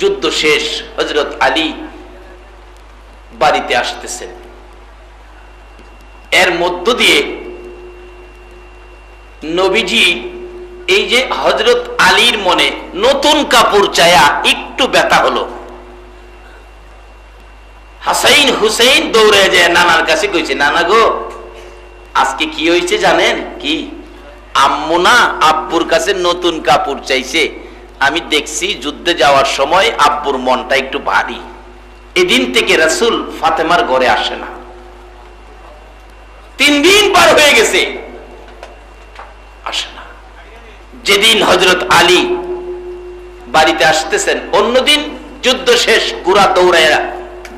যুদ্ধ শেষ, হযরত আলী বাড়িতে আসতেছেন। এর মধ্য দিয়ে নবীজি এই যে হযরত আলীর মনে নতুন কাপড় চায়া একটু ব্যথা হলো। হাসাইন হুসাইন দৌড়ে যায় নানার কাছে, কইছে, নানা গো আজকে কি হয়েছে জানেন? কি? আম্মু না আব্বুর কাছে নতুন কাপড় চাইছে। আমি দেখছি যুদ্ধে যাওয়ার সময় আব্বুর মনটা একটু ভারী। এদিন থেকে রাসূল ফাতেমার ঘরে আসে না। 3 দিন পার হয়ে গেছে, আসে না। যেদিন হযরত আলী বাড়িতে আসতেছেন, অন্যদিন যুদ্ধ শেষ, ঘোড়া দৌড়ায়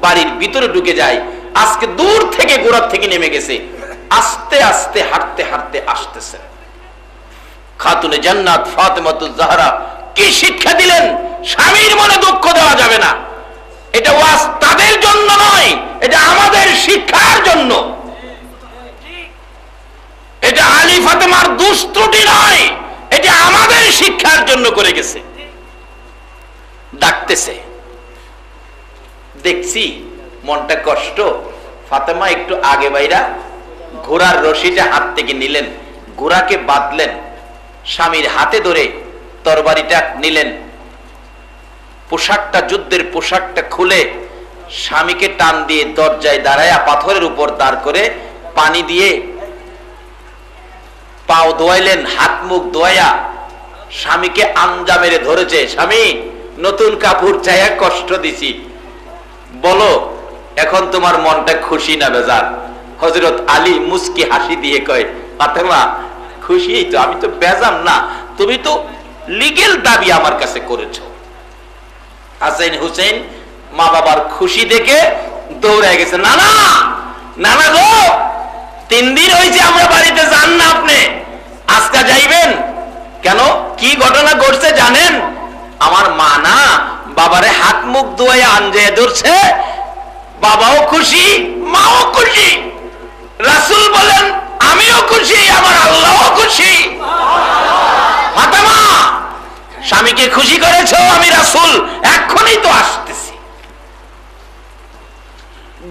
বাড়ির ভিতরে ঢুকে যায়। আজকে দূর থেকে ঘোড়ার থেকে নেমে গেছে, আস্তে আস্তে হাঁটতে হাঁটতে আসতেছে। খাতুনে জান্নাত ফাতেমাতুজ জাহরা কি শিক্ষা দিলেন? স্বামীর মনে দুঃখ দেওয়া যাবে না। এটা ওয়াজ তাদের জন্য নয়, এটা আমাদের শিক্ষার জন্য। এটা আলী ফাতেমার দুষ্ত্রুটি নয়, এটা আমাদের শিক্ষার জন্য করে গেছে। ডাকতেছে, দেখছি মনটা কষ্ট। ফাতেমা একটু আগে বাইরা ঘোড়ার রশিটা হাত থেকে নিলেন, ঘোড়াকে বাঁধলেন, স্বামীর হাতে ধরে তরবারিটা নিলেন, পোশাকটা, যুদ্ধের পোশাকটা খুলে স্বামীকে টান দিয়ে দরজায় দাঁড়ায়া পাথরের উপর দাঁড় করে পানি দিয়ে পাও ধোয়াইলেন, হাত মুখ ধোয়া স্বামীকে আঞ্জা মেরে ধরেছে। স্বামী নতুন কাপড় চাইয়া কষ্ট দিছি, বলো এখন তোমার মনটা খুশি না বেজার? হযরত আলী মুস্কি হাসি দিয়ে কয়, ফাতেমা খুশি তো, আমি তো বেজার না, তুমি তো লিগেল দাবি আমার কাছে করেছো। হাসাইন হুসেন মা বাবার খুশি দেখে দৌড়ায় গেছে, নানা নানা গো 3 দিন হয়েছে আমরা বাড়িতে যান না, আপনি আজকে যাইবেন কেন? কি ঘটনা ঘটছে জানেন? আমার মা না বাবারে হাত মুখ ধোয়া আঞ্জে ধরছে, বাবাও খুশি মাও খুশি। রাসূল বলেন আমিও খুশি, আমার আল্লাহও খুশি। ফাতেমা স্বামীকে খুশি করেছো, আমি রাসূল এখনই তো আসতেছি।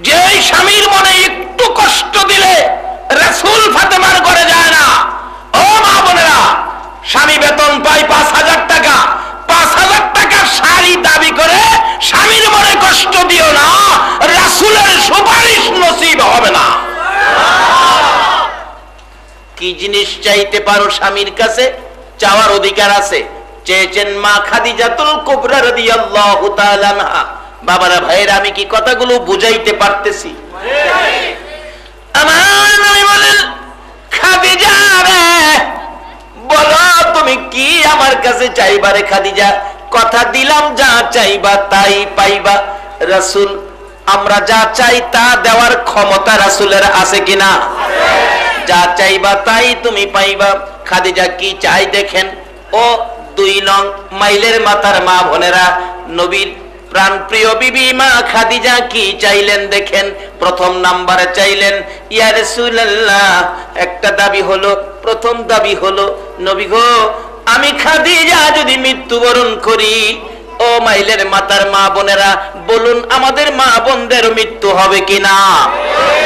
যে স্বামীর মনে একটু কষ্ট দিলে রাসূল ফাতেমার ঘরে যায় না। ও মা বোনেরা, স্বামী বেতন পায় 5000 টাকা, 5000 টাকার শাড়ি দাবি করে স্বামীর মনে কষ্ট দিও না, রাসূলের সুপারিশ নসিব হবে না। কি জিনিস চাইতে পারো স্বামীর কাছে, চাওয়ার অধিকার আছে। চেয়েছেন মা খাদিজাতুল কুবরা রাদিয়াল্লাহু তাআলা আনহা। বাবারা ভাইয়েরা, আমি কি কথাগুলো বুঝাইতে পারতেছি? আমার নবী বলেন, খাদিজা রে বলো তুমি কি আমার কাছে চাইবা রে খাদিজা? কথা দিলাম যা চাইবা তাই পাইবা। রাসূল আমরা যা চাই তা দেওয়ার ক্ষমতা রাসূলের আছে কিনা? যা চাইবা তাই তুমি পাইবা। খাদিজা কি চাই দেখেন। ও 2 নং মাইলের মাথার মা বোনেরা, নবীর প্রাণ প্রিয় বিবি মা খাদিজা কি চাইলেন দেখেন। প্রথম নাম্বারে চাইলেন, ইয়া রাসূলুল্লাহ একটা দাবি হলো, প্রথম দাবি হলো, নবী গো আমি খাদিজা যদি মৃত্যুবরণ করি, ও মাইলের মাতার মা বোনেরা বলুন আমাদের মা বোনদের মৃত্যু হবে কিনা?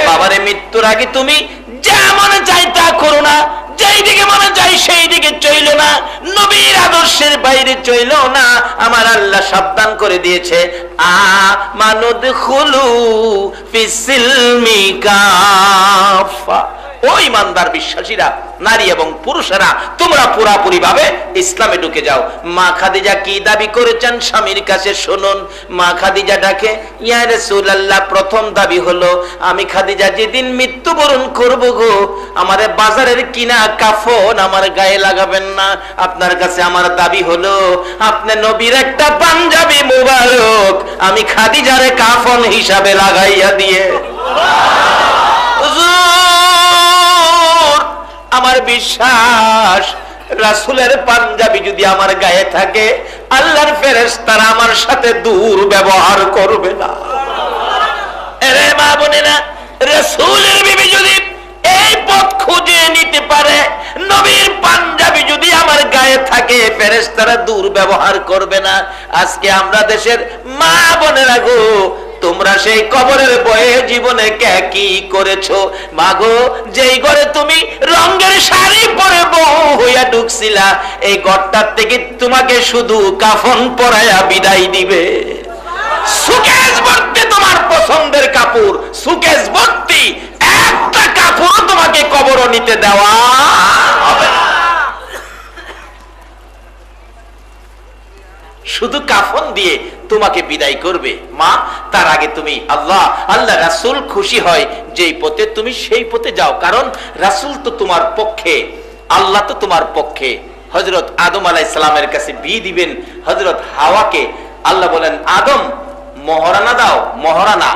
বাবারে মৃত্যুর আগে তুমি যা মনে চাই তা করো না, যেই দিকে মনে চাই সেই দিকে চইলো না, নবীর আদর্শের বাইরে চইলো না। আমার আল্লাহ সাবধান করে দিয়েছে, আমানুদখুলু ফিসসিলমি কাফা। ও ইমানদার বিশ্বাসীরা, নারী এবং পুরুষেরা, তোমরা পুরাপুরি ভাবে ইসলামে ঢুকে যাও। মা খাদিজা কি দাবি করেছেন স্বামীর কাছে শুনুন। মা খাদিজা ডাকে, ইয়া রাসূলুল্লাহ প্রথম দাবি হলো, আমি খাদিজা যেদিন মৃত্যুবরণ করব গো, আমারে বাজারের কিনা কাফন আমার গায়ে লাগাবেন না। আপনার কাছে আমার দাবি হলো, আপনি নবীর একটা পাঞ্জাবি মুবারক আমি খাদিজারে কাফন হিসাবে লাগাইয়া দিয়ে। আমার বিশ্বাস রাসূলের পাঞ্জাবি যদি আমার গায়ে থাকে, আল্লাহর ফেরেশতারা আমার সাথে দুর্ব্যবহার করবে না। এরে মা বোনেরা, রাসূলের বিবি যদি সেই পথ খুঁজে নিতে পারে। নবীর পাঞ্জাবি যদি আমার গায়ে থাকে ফেরেশতারা দুর্ব্যবহার করবে না। আজকে আমরা দেশের মা বোনেরা গো, তোমরা সেই কবরের বয়ে জীবনে কি করেছো মাগো? যেই ঘরে তুমি রঙের শাড়ি পরে বউ হইয়া ঢুকছিলা, এই ঘরটার থেকে তোমাকে শুধু কাফন পরাইয়া বিদায় দিবে। সুকেশ ভর্তি তোমার পছন্দের কাপড়, সুকেশ ভর্তি একটা কাপড় তোমাকে কবর নিতে দেওয়া হবে না। শুধু কাফন দিয়ে তোমাকে বিদায় করবে মা। তার আগে তুমি আল্লাহ রাসূল খুশি হয় যেই পথে, তুমি সেই পথে যাও। কারণ রাসূল তো তোমার পক্ষে, আল্লাহ তো তোমার পক্ষে। হযরত আদম আলাইহিস সালামের কাছে বিয়ে দিবেন হযরত হাওয়াকে। আল্লাহ বলেন আদম মহারানা দাও, মহারানা।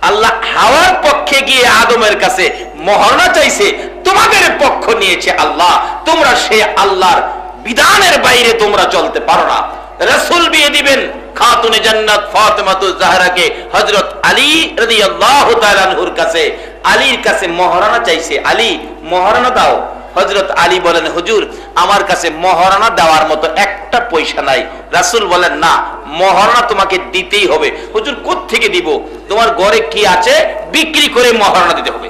আল্লাহ হাওয়ার পক্ষে গিয়ে আদমের কাছে মহারানা চাইছে, তোমাদের পক্ষ নিয়েছে আল্লাহ। তোমরা সে আল্লাহর বিধানের বাইরে তোমরা চলতে পারো না। রাসূল বিয়ে দিবেন খাতুনে জান্নাত ফাতেমাতুজ জাহরাকে হযরত আলী রাদিয়াল্লাহু তাআলা আনহুর কাছে। আলীর কাছে মহারানা চাইছে, আলী মহারানা দাও। হযরত আলী বলেন হুজুর আমার কাছে মহারানা দেওয়ার মতো একটা পয়সা নাই। রাসূল বলেন না, মহারানা তোমাকে দিতেই হবে। হুজুর কোত্থেকে দিব? তোমার ঘরে কি আছে বিক্রি করে মহারানা দিতে হবে।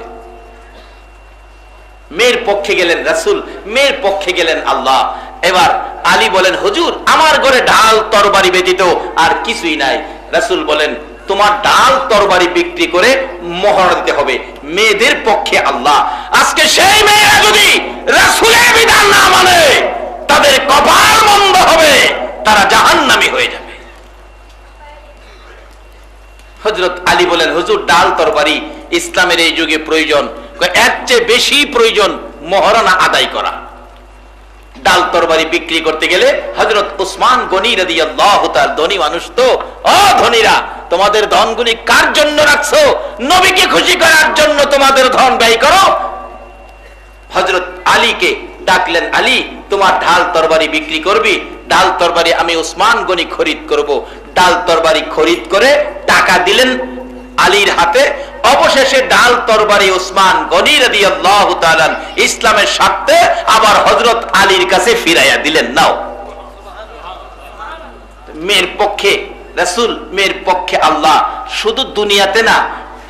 মেয়ের পক্ষে গেলেন রাসূল, মেয়ের পক্ষে গেলেন আল্লাহ। এবার আলী বলেন হুজুর আমার ঘরে ডাল তরবারি ব্যতীত আর কিছুই নাই। রাসূল বলেন তোমার ডাল তরবারি বিক্রি করে মহারানা দিতে হবে। মেয়েদের পক্ষে আল্লাহ। আজকে সেই মেয়েরা যদি রাসূলের বিধান না মানে তাদের কপাল মন্দ হবে, তারা জাহান্নামী হয়ে যাবে। হযরত আলী বলেন হুজুর ডাল তরবারি ইসলামের এই যুগে প্রয়োজন, এর চেয়ে বেশি প্রয়োজন মহারানা আদায় করা। ডাল তরবারি বিক্রি করতে গেলে হযরত উসমান গনি রাদিয়াল্লাহু তাআলা, ধনী মানুষ তো, ও ধনীরা তোমাদের ধনগুলি কার জন্য রাখছো? নবীকে খুশি করার জন্য তোমাদের ধন ব্যয় করো। হযরত আলীকে ডাকলেন, আলী তোমার ঢাল তরবারি বিক্রি করবি? ডাল তরবারি আমি উসমান গনি খরিদ করব। ডাল তরবারি খরিদ করে টাকা দিলেন আলীর হাতে। অবশেষে ডাল তরবারি উসমান গনি রাদিয়াল্লাহু তাআলা ইসলামের স্বার্থে আবার হযরত আলীর কাছে ফিরাইয়া দিলেন। নাও। মেয়ের পক্ষে রাসূল, মেয়ের পক্ষে আল্লাহ। শুধু দুনিয়াতে না,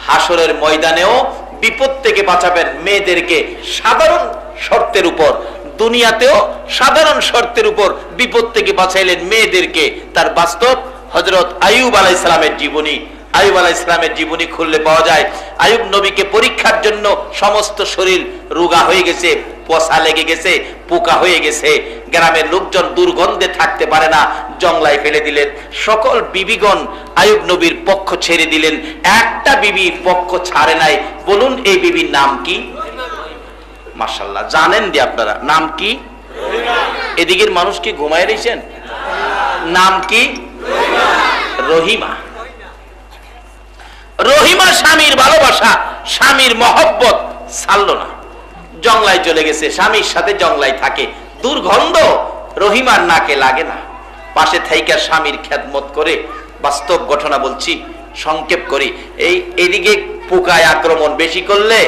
হাসরের ময়দানেও বিপদ থেকে বাঁচাবেন মেয়েদেরকে সাধারণ শর্তের উপর। দুনিয়াতেও সাধারণ শর্তের উপর বিপদ থেকে বাঁচাইলেন মেয়েদেরকে। তার বাস্তব হযরত আইয়ুব আলাইহিস সালামের জীবনী। আইয়ুব আলাইহিস সালামের জীবনী খুললে পাওয়া যায় আইয়ুব নবীকে পরীক্ষার জন্য সমস্ত শরীর রোগা হয়ে গেছে, পচা লেগে গেছে, পোকা হয়ে গেছে। গ্রামের লোকজন দুর্গন্ধে থাকতে পারে না, জংলায় ফেলে দিলেন। সকল বিবিগণ আইয়ুব নবীর পক্ষ ছেড়ে দিলেন, একটা বিবি পক্ষ ছাড়ে নাই। বলুন এই বিবির নাম কি? মাশাআল্লাহ জানেন দি আপনারা, নাম কি? এদিকের মানুষ কি ঘুমায় রয়েছেন? নাম কি? রহিমা। রহিমা স্বামীর ভালোবাসা, স্বামীর মহব্বত ছাড়লো না, জংলায় চলে গেছে। স্বামীর সাথে জংলায় থাকে, দুর্গন্ধ রহিমার নাকে লাগে না। পাশে থাইকা স্বামীর খেদমত করে। বাস্তব ঘটনা বলছি, সংক্ষেপ করি। এইদিকে পোকায় আক্রমণ বেশি করলে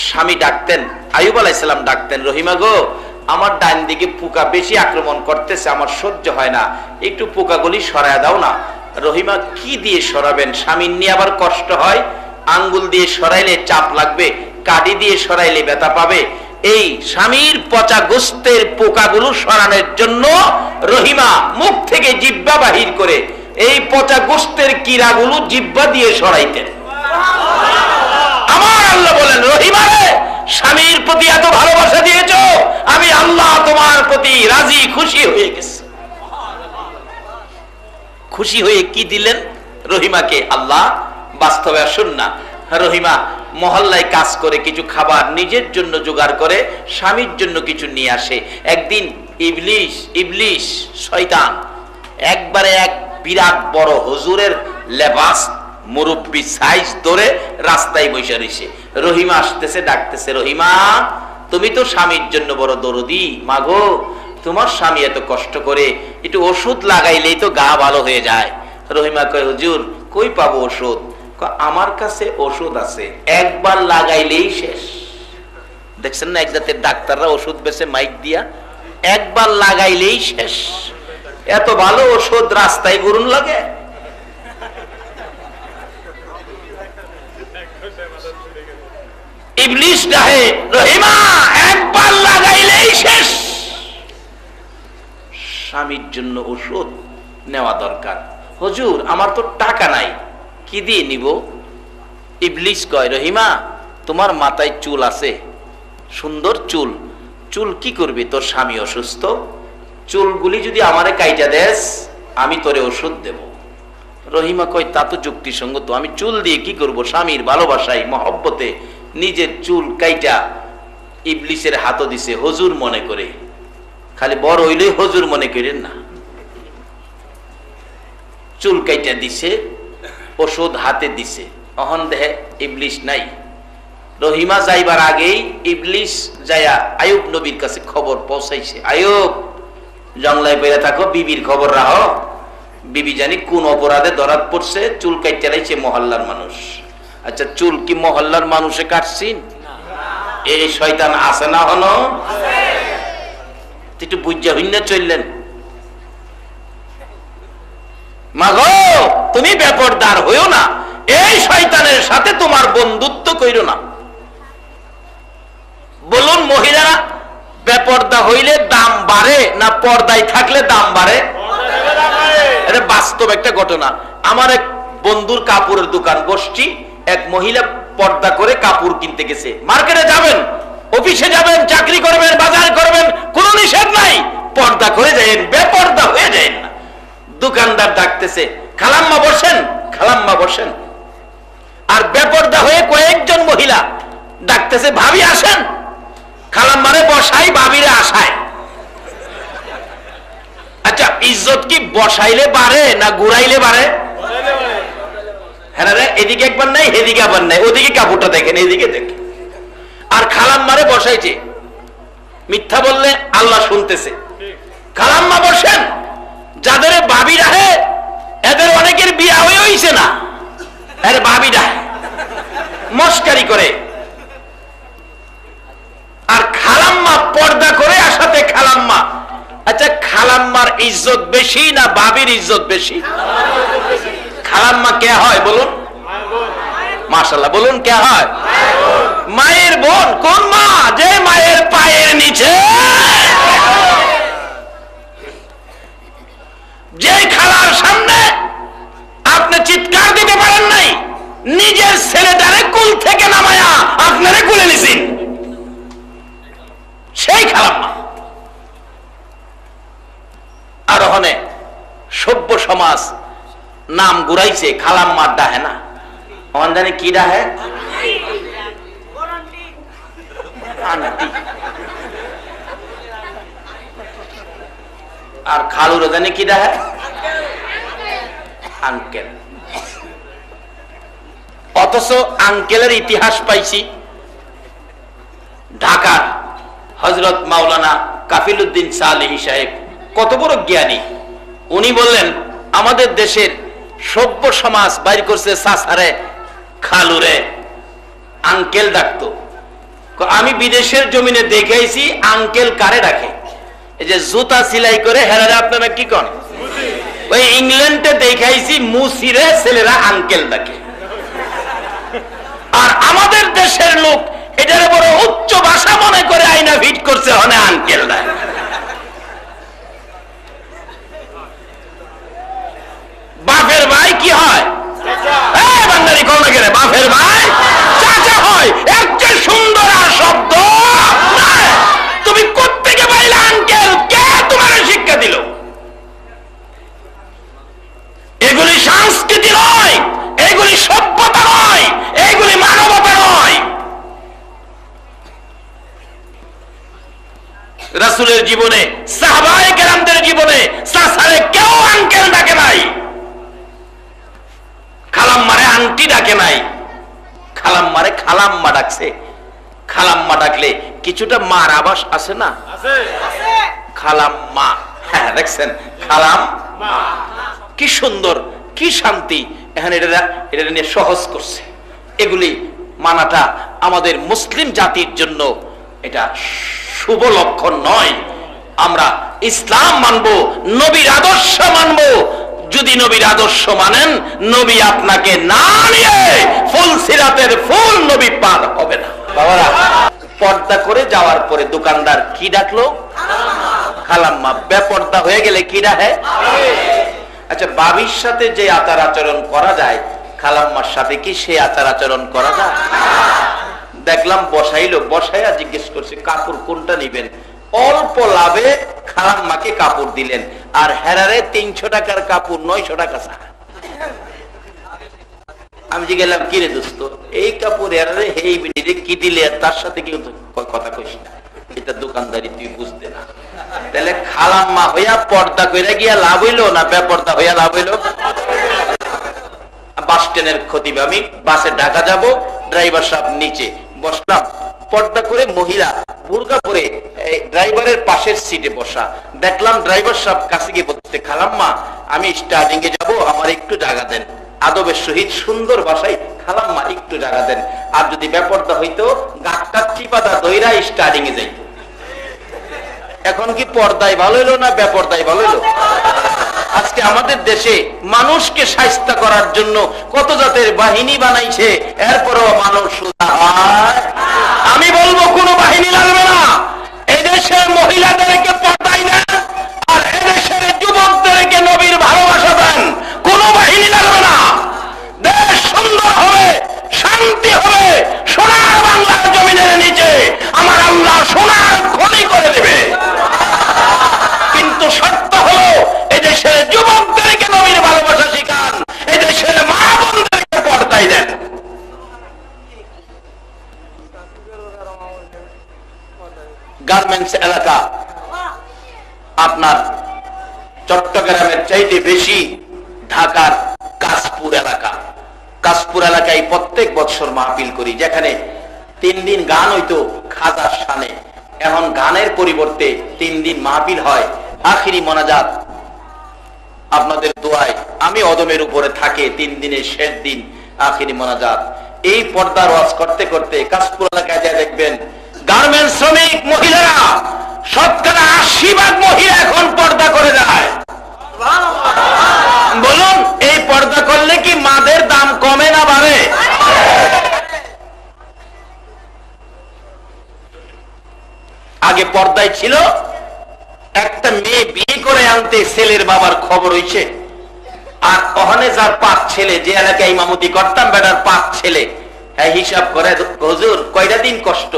স্বামী ডাকতেন, আইয়ুব আলাইহিস সালাম ডাকতেন, রহিমা গো আমার ডান দিকে পোকা বেশি আক্রমণ করতেছে, আমার সহ্য হয় না, একটু পোকাগুলি সরায় দাও না। রহিমা কি দিয়ে সরাবেন? স্বামীর নিয়ে আবার কষ্ট হয়। আঙ্গুল দিয়ে সরাইলে চাপ লাগবে, কাঠি দিয়ে সরাইলে ব্যথা পাবে। এই স্বামীর পচা গোস্তের পোকাগুলো সরানোর জন্য রহিমা মুখ থেকে জিহ্বা বাহির করে এই পচা গোস্তের কীড়াগুলো জিহ্বা দিয়ে সরাইতেন। আমার আল্লাহ বলেন রহিমা রে, স্বামীর প্রতি এত ভালোবাসা দিয়েছো, আমি আল্লাহ তোমার প্রতি রাজি খুশি হয়ে গেছি। খুশি হয়ে কি দিলেন রহিমাকে আল্লাহ? বাস্তবে আসুন না, রহিমা মহল্লায় কাজ করে কিছু খাবার নিজের জন্য জোগাড় করে স্বামীর জন্য কিছু নিয়ে আসে। একদিন ইবলিশ শয়তান একবারে এক বিরাট বড় হুজুরের লেবাস মুরব্বী সাইজ ধরে রাস্তায় বসে রয়েছে। রহিমা আসতেছে, ডাকতেছে, রহিমা তুমি তো স্বামীর জন্য বড় দরদি, মাগো তোমার স্বামী এত কষ্ট করে, একটু ওষুধ লাগাইলেই তো গা ভালো হয়ে যায়। রহিমা কয় হুজুর কই পাবো ওষুধ? আমার কাছে ওষুধ আছে, একবার লাগাইলেই শেষ। দেখছেন না এক জাতের ডাক্তাররা ওষুধ বেছে মাইক দিয়া, একবার লাগাইলেই শেষ। এত ভালো ওষুধ রাস্তায় ঘুরুন লাগে। ইবলিস ডাহে, রহিমা একবার লাগাইলেই শেষ। স্বামীর জন্য ওষুধ নেওয়া দরকার। হুজুর আমার তো টাকা নাই, কি দিয়ে নিব? ইবলিস কয়, রহিমা তোমার মাথায় চুল আছে, সুন্দর চুল, চুল কি করবি? তোর স্বামী অসুস্থ, চুলগুলি যদি আমারে কাইটা দেস আমি তোরে ওষুধ দেব। রহিমা কয়, তা তো যুক্তিসঙ্গত, আমি চুল দিয়ে কি করব? স্বামীর ভালোবাসায় মহব্বতে নিজের চুল কাইটা ইবলিসের হাতও দিছে হুজুর মনে করে। খালি বড় হইলেই হুজুর মনে করেন না। চুল কাইটা দিছে, ওষুধ হাতে দিছে, অহন দেহে ইবলিস নাই। রহিমা যাইবার আগেই ইবলিস যায়া আয়ুব নবীর কাছে খবর পৌঁছাইছে, আয়ুব জংলায় বেড়ে থাকো, বিবির খবর রাখো, বিবি জানি কোন অপরাধে ধরাত পড়ছে, চুল কাইতে লাইছে মহল্লার মানুষ। আচ্ছা চুল কি মহল্লার মানুষে কাটছিন? এই শয়তান আছে না? হলো একটু বুঝা হইনা চললেন। মাগো তুমি বেপরদার হইও না, এই শয়তানের সাথে তোমার বন্ধুত্ব কইরো না। বলুন মহিলারা, বেপর্দা হইলে দাম বাড়ে না পর্দায় থাকলে দাম বাড়ে? এটা বাস্তব একটা ঘটনা। আমার এক বন্ধুর কাপড়ের দোকান বসছি, এক মহিলা পর্দা করে কাপড় কিনতে গেছে। মার্কেটে যাবেন, অফিসে যাবেন, চাকরি করবেন, বাজার করবেন, কোনো নিষেধ নাই, পর্দা করে যাবেন, বেপর্দা হয়ে যাবেন না। দোকানদার ডাকতেছে, খালাম্মা বসেন, খালাম্মা বসেন। আর বেপর্দা হয়ে কয়েকজন মহিলা ডাকতেছে, ভাবি আসেন। খালাম্মারে বসাই, ভাবিরে আসায়। আচ্ছা ইজ্জত কি বসাইলে বাড়ে না ঘুরাইলে বাড়ে? হ্যাঁ রে, এদিকে একবার নাই, এদিকে আবার নাই, ওদিকে কাপড়টা দেখেন, এদিকে দেখেন। আর খালাম্মারে বসাইছে, মিথ্যা বললে আল্লাহ শুনতেছে। খালাম্মা বসেন, যাদের ভাবি রাহে এদের অনেকের বিয়া হয়েছে না, আরে ভাবি রাহে মস্কারি করে। আর খালাম্মা পর্দা করে আসাতে খালাম্মা। আচ্ছা খালাম্মার ইজ্জত বেশি না ভাবির ইজ্জত বেশি? খালাম্মা কে হয় বলুন? মাশাআল্লাহ বলুন, কে হয়? মায়ের বোন। কোন মা? যে মায়ের পায়ের নিচে, যে খালার সামনে আপনি চিৎকার দিতে পারেন নাই, নিজের ছেলেটারে কুল থেকে নামায়া আপনারে কুলে নিছেন, সেই খালাম্মা। আর ওখানে সভ্য সমাজ নাম ঘুরাইছে খালাম্মার ডাহে না, ওখান জানি কি ডাহে? আন্টি। আর খালুর জানি কি ডাহে? আঙ্কেল। অথচ আঙ্কেলের ইতিহাস পাইছি ঢাকার হযরত মাওলানা কাফিলউদ্দিন সালেহী সাহেব, কত বড় জ্ঞানী। উনি বললেন আমাদের দেশের সভ্য সমাজ বাইর করছে চাচারে খালুরে আঙ্কেল ডাকতো। আমি বিদেশের জমিনে দেখাইছি আঙ্কেল কারে ডাকে, এই যে জুতা সেলাই করে হেরারে আপনারা কি কন, ওই ইংল্যান্ডে দেখাইছি মুসিরে ছেলেরা আঙ্কেল ডাকে। আর আমাদের দেশের লোক এটারে বড় উচ্চ ভাষা মনে করে আইনা ফিট করছে, হনে আঙ্কেল ডাকে। বাপের ভাই কি হয়? বাঙালি কোন গেলে বাপের ভাই চাচা হয়। এর চেয়ে সুন্দর আর শব্দ তুমি কোত্থেকে পাইলে আঙ্কেল? কে তোমার শিক্ষা দিল? এগুলি সংস্কৃতি নয়, এগুলি সভ্যতা নয়, এগুলি মানবতা নয়। রাসূলের জীবনে, সাহাবায়ে কেরামদের জীবনে চাচারে কেউ আঙ্কেল ডাকে নাই, খালাম্মারে আন্টি ডাকে নাই, খালাম্মারে খালাম্মা ডাকছে। খালাম্মা ডাকলে কিছুটা মার আভাস আছে না? খালাম্মা, হ্যাঁ দেখছেন, খালাম্মা কি সুন্দর, কি শান্তি। এখানে এটা নিয়ে সহজ করছে। এগুলি মানাটা আমাদের মুসলিম জাতির জন্য এটা শুভ লক্ষণ নয়। আমরা ইসলাম মানব, নবীর আদর্শ মানব। যদি নবীর আদর্শ মানেন, নবী আপনাকে না নিয়ে ফুল সিরাতের ফুল নবী পার হবে না। বাবারা, পর্দা করে যাওয়ার পরে দোকানদার কি ডাকলো? খালাম্মা। বেপর্দা হয়ে গেলে কি ডাকে? আচ্ছা, বাবির সাথে যে আচার আচরণ করা যায়, খালাম্মার সাথে কি সে আচার আচরণ করা যায়? দেখলাম বসাইলো, বসাইয়া জিজ্ঞেস করছে কাপড় কোনটা নিবেন। অল্প লাভে খালাম্মাকে কাপড় দিলেন, আর হেরারে 300 টাকার কাপড় 900 টাকা। আমি জিজ্ঞেলাম কি রে দোস্ত, এই কাপড় হেরারে এই বিডিরে কি দিলে, তার সাথে কি কথা কইস না, এটা দোকানদারি তুই বুঝতে না। তাহলে খালাম্মা হইয়া পর্দা কইরা গিয়া লাভ হইলো না বেপর্দা হইয়া লাভ হইলো? বাস স্ট্যান্ডের খতিব, আমি বাসে ঢাকা যাব, ড্রাইভার সাহেব নিচে বসলাম, পর্দা করে মহিলা বুরকা পরে ড্রাইভারের পাশের সিটে বসা। দেখলাম ড্রাইভার সাহেব কাছে গিয়ে বলতে, খালাম্মা আমি স্টার্টিং এ যাব, আমার একটু জায়গা দেন। আদবের সহিত সুন্দর ভাষায়, খালাম্মা একটু জায়গা দেন। আর যদি বেপর্দা হইতো গাছটা চিপাদা দইরা স্টার্টিং এ যাইতো। এখন কি পর্দায় ভালো হলো না বেপর্দায় ভালো হলো? আজকে আমাদের দেশে মানুষকে শায়েস্তা করার জন্য কত জাতের বাহিনী বানাইছে, এরপরও মানুষ সুধা হয়। আমি বলবো কোন বাহিনী লাগবে না। এদেশের মহিলাদেরকে পর্দায় নেন, আর এদেশের যুবকদেরকে নবীর ভালোবাসা দেন, কোন বাহিনী লাগবে না। দেশ সুন্দর হবে, শান্তি হবে, সোনার বাংলার জমিনের নিচে আমার আল্লাহ সোনার খনি করে দেবে। কিন্তু শর্ত হলো এদেশের যুবকদেরকে নবীর ভালোবাসা শিখান, এদেশের মা বোনদেরকে পর্দায় দেন। গার্মেন্টস এলাকা আপনার চট্টগ্রামের চাইতে বেশি ঢাকার কাশপুর এলাকা। কাশপুর এলাকায় প্রত্যেক বছর মাহফিল করি, যেখানে 3 দিন গান হইতো খাজার শানে, এখন গানের পরিবর্তে 3 দিন মাহফিল হয়। আখিরি মোনাজাত আপনাদের দোয়ায় আমি অদমের উপরে থাকে, 3 দিনের শেষ দিন আখিরি মোনাজাত। এই পর্দার ওয়াজ করতে করতে কাশপুর এলাকায় যা দেখবেন গার্মেন্টস শ্রমিক মহিলারা শতকরা 80% মহিলা এখন পর্দা করে যায়। বলুন, এই পর্দা করলে কি মাদের দাম কমে না বাড়ে? আগে পর্দায় ছিল, একটা মেয়ে বিয়ে করে আনতে ছেলের বাবার খবর হইছে, আর ওখানে যার 5 ছেলে, যে এলাকায় ইমামতি করতাম বেটার 5 ছেলে, হিসাব করে হুজুর কয়টা দিন কষ্ট,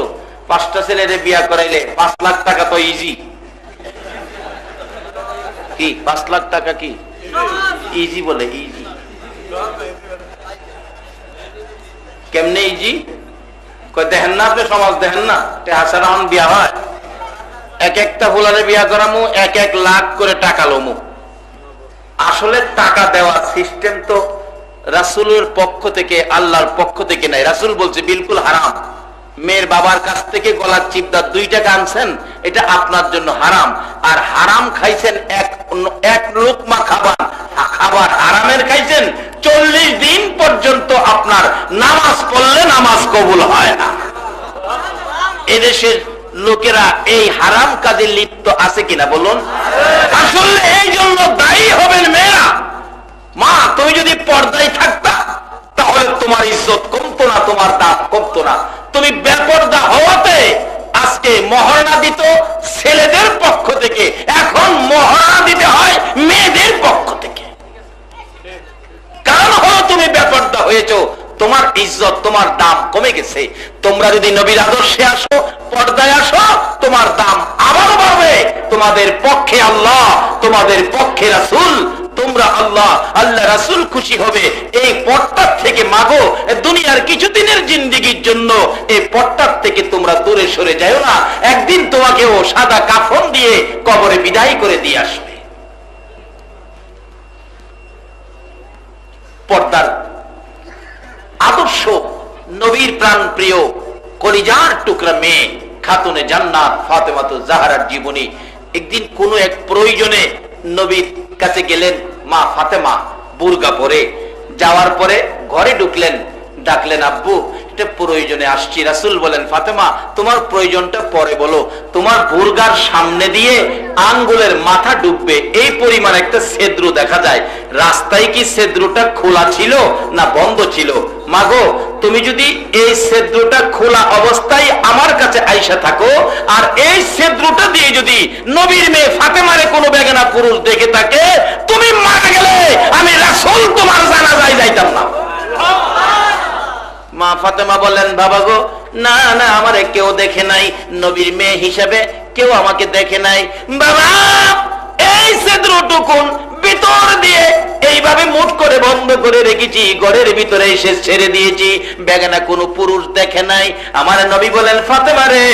5টা ছেলের বিয়া করাইলে 5 লাখ টাকা তো ইজি। কি 5 লাখ টাকা কি ইজি বলে? ইজি কেমনে ইজি? দেখেন না আপনি সমাজ দেখেন না, হাসান বিয়া হয়, এক একটা ফুলারে বিয়া করামু 1-1 লাখ করে টাকা লমু। আসলে টাকা দেওয়ার সিস্টেম তো রাসূলের পক্ষ থেকে, আল্লাহর পক্ষ থেকে নাই। রাসূল বলছে বিলকুল হারাম। মেয়ের বাবার কাছ থেকে গলার চিপদা 2 টাকা আনছেন, এটা আপনার জন্য হারাম। আর হারাম খাইছেন, এক লোকমা খাবার হারামের খাইছেন, 40 দিন পর্যন্ত আপনার নামাজ পড়লে নামাজ কবুল হয় না। এদেশের লোকেরা এই হারাম কাজে লিপ্ত আছে কিনা বলুন? আসলে এই জন্য দায়ী হবেন মেয়েরা। মা, তুমি যদি পর্দায় থাকতা তাহলে তোমার ইজ্জত কমতো না, তোমার দাম কমতো না। তুমি বেপর্দা হওয়াতে আজকে মহারণা দিত ছেলেদের পক্ষ থেকে, এখন মহারণা দিতে হয় মেয়েদের পক্ষ থেকে। কারণ হলো তুমি বেপর্দা হয়েছো, তোমার ইজ্জত, তোমার দাম কমে গেছে। তোমরা যদি নবীর আদর্শে আসো, পর্দায় আসো, তোমার দাম আবার বাড়বে। তোমাদের পক্ষে আল্লাহ, তোমাদের পক্ষে রাসূল, তোমরা আল্লাহ রাসূল খুশি হবে। এই পর্দার থেকে মাগো, দুনিয়ার কিছুদিনের জিন্দেগির জন্য এই পর্দার থেকে তোমরা দূরে সরে যাও না। একদিন তোমাকেও সাদা কাফন দিয়ে কবরে বিদায় করে দিয়ে আসবে। পর্দার আদর্শ নবীর প্রাণ প্রিয় কলিজার টুকরা মেয়ে খাতুনে জান্নাত ফাতেমাতুজ জাহরার জীবনী। একদিন কোন এক প্রয়োজনে নবীর কাছে গেলেন মা ফাতেমা বুরকা পরে। যাওয়ার পরে ঘরে ঢুকলেন, ডাকলেন, আব্বু এটা প্রয়োজনে আসছি। রাসূল বলেন, ফাতেমা তোমার প্রয়োজনটা পরে বলো, তোমার বুরগার সামনে দিয়ে আঙ্গুলের মাথা ডুববে এই পরিমাণ একটা ছিদ্র দেখা যায়, রাস্তায় কি ছিদ্রটা খোলা ছিল না বন্ধ ছিল? মাগো তুমি যদি এই ছিদ্রটা খোলা অবস্থায় আমার কাছে আইসা থাকো, আর এই ছিদ্রটা দিয়ে যদি নবীর মেয়ে ফাতেমারে কোনো বেগানা পুরুষ দেখে থাকে, তুমি মারা গেলে আমি রাসূল তোমার জানাজায় যাইতাম না। মা ফাতেমা বললেন, বাবা গো না না, আমারে কেউ দেখে নাই, নবীর মেয়ে হিসেবে কেউ আমাকে দেখে নাই। বাবা এই ছিদ্রটুকুন ভিতর দিয়ে এইভাবে মুঠ করে বন্ধ করে রেখেছি, ঘরের ভিতরে এসে ছেড়ে দিয়েছি, বেগানা কোনো পুরুষ দেখে নাই। আমার নবী বলেন, ফাতেমা রে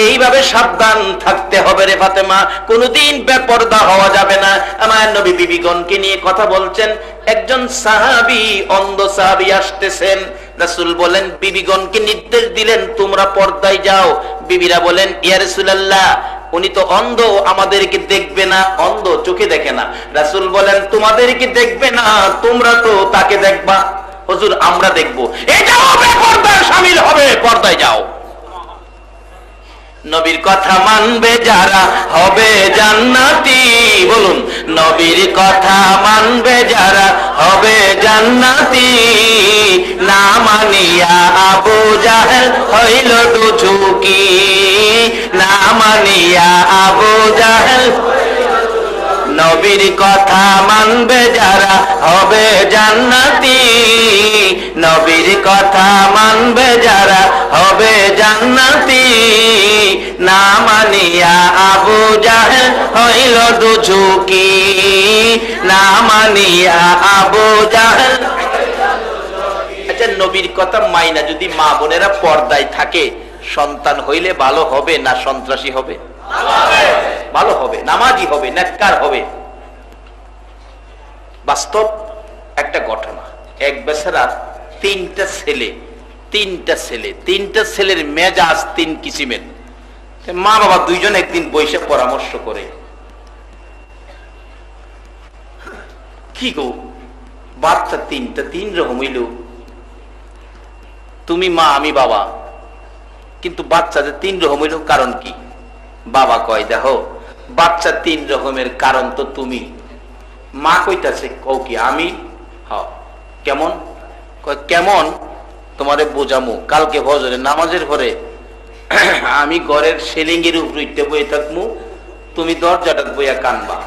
এইভাবে সাবধান থাকতে হবে রে ফাতেমা, কোনোদিন বেপরদা হওয়া যাবে না। আমার নবী বিবিগণকে নিয়ে কথা বলছেন, একজন সাহাবী অন্ধ সাহাবী আসতেছেন। রাসূল বলেন, বিবিগণকে নির্দেশ দিলেন তোমরা পর্দায় যাও। বিবিরা বলেন, ইয়া রাসূলুল্লাহ উনি তো অন্ধ, আমাদেরকে দেখবে না, অন্ধ চোখে দেখে না। রাসূল বলেন, তোমাদেরকে দেখবে না, তোমরা তো তাকে দেখবা। হুজুর আমরা দেখবো, এটাও বেপরদায় শামিল হবে, পর্দায় যাও। নবীর কথা মানবে যারা হবে জান্নাতি, বলুন নবীর কথা মানবে যারা হবে জান্নাতি। না মানিয়া আবু জাহেল হইল দুচুকি, না মানিয়া আবু জাহেল। নবীর কথা মানবে যারা হবে জান্নাতি, নবীর কথা মানবে যারা হবে জান্নাতি। না মানিয়া আবু জাহেল হইল দুচুকি, না মানিয়া আবু জাহেল। আচ্ছা নবীর কথা মাইনা যদি মা বোনেরা পর্দায় থাকে, সন্তান হইলে ভালো হবে না সন্ত্রাসী হবে? ভালো হবে, নামাজি হবে, নেককার হবে। বাস্তব একটা ঘটনা, এক বেচারা তিনটা ছেলের মেজাজ তিন কিসিমের। মা বাবা দুইজন একদিন বসে পরামর্শ করে, কি গো বাচ্চা তিনটা তিন রকম হইল, তুমি মা আমি বাবা, কিন্তু বাচ্চা যে তিন রকম হইল কারণ কি? বাবা কয়, দেখো বাচ্চা তিন রকমের কারণ তো তুমি। মা কইতাছে, কও কি আমি? হ্যাঁ। কেমন? কয় কেমন তোমারে বোঝামু, কালকে ফজরে নামাজের পরে আমি ঘরের সেলিং এর উপর উঠতে বয়ে থাকবো, তুমি দরজাটা বইয়া কানবা,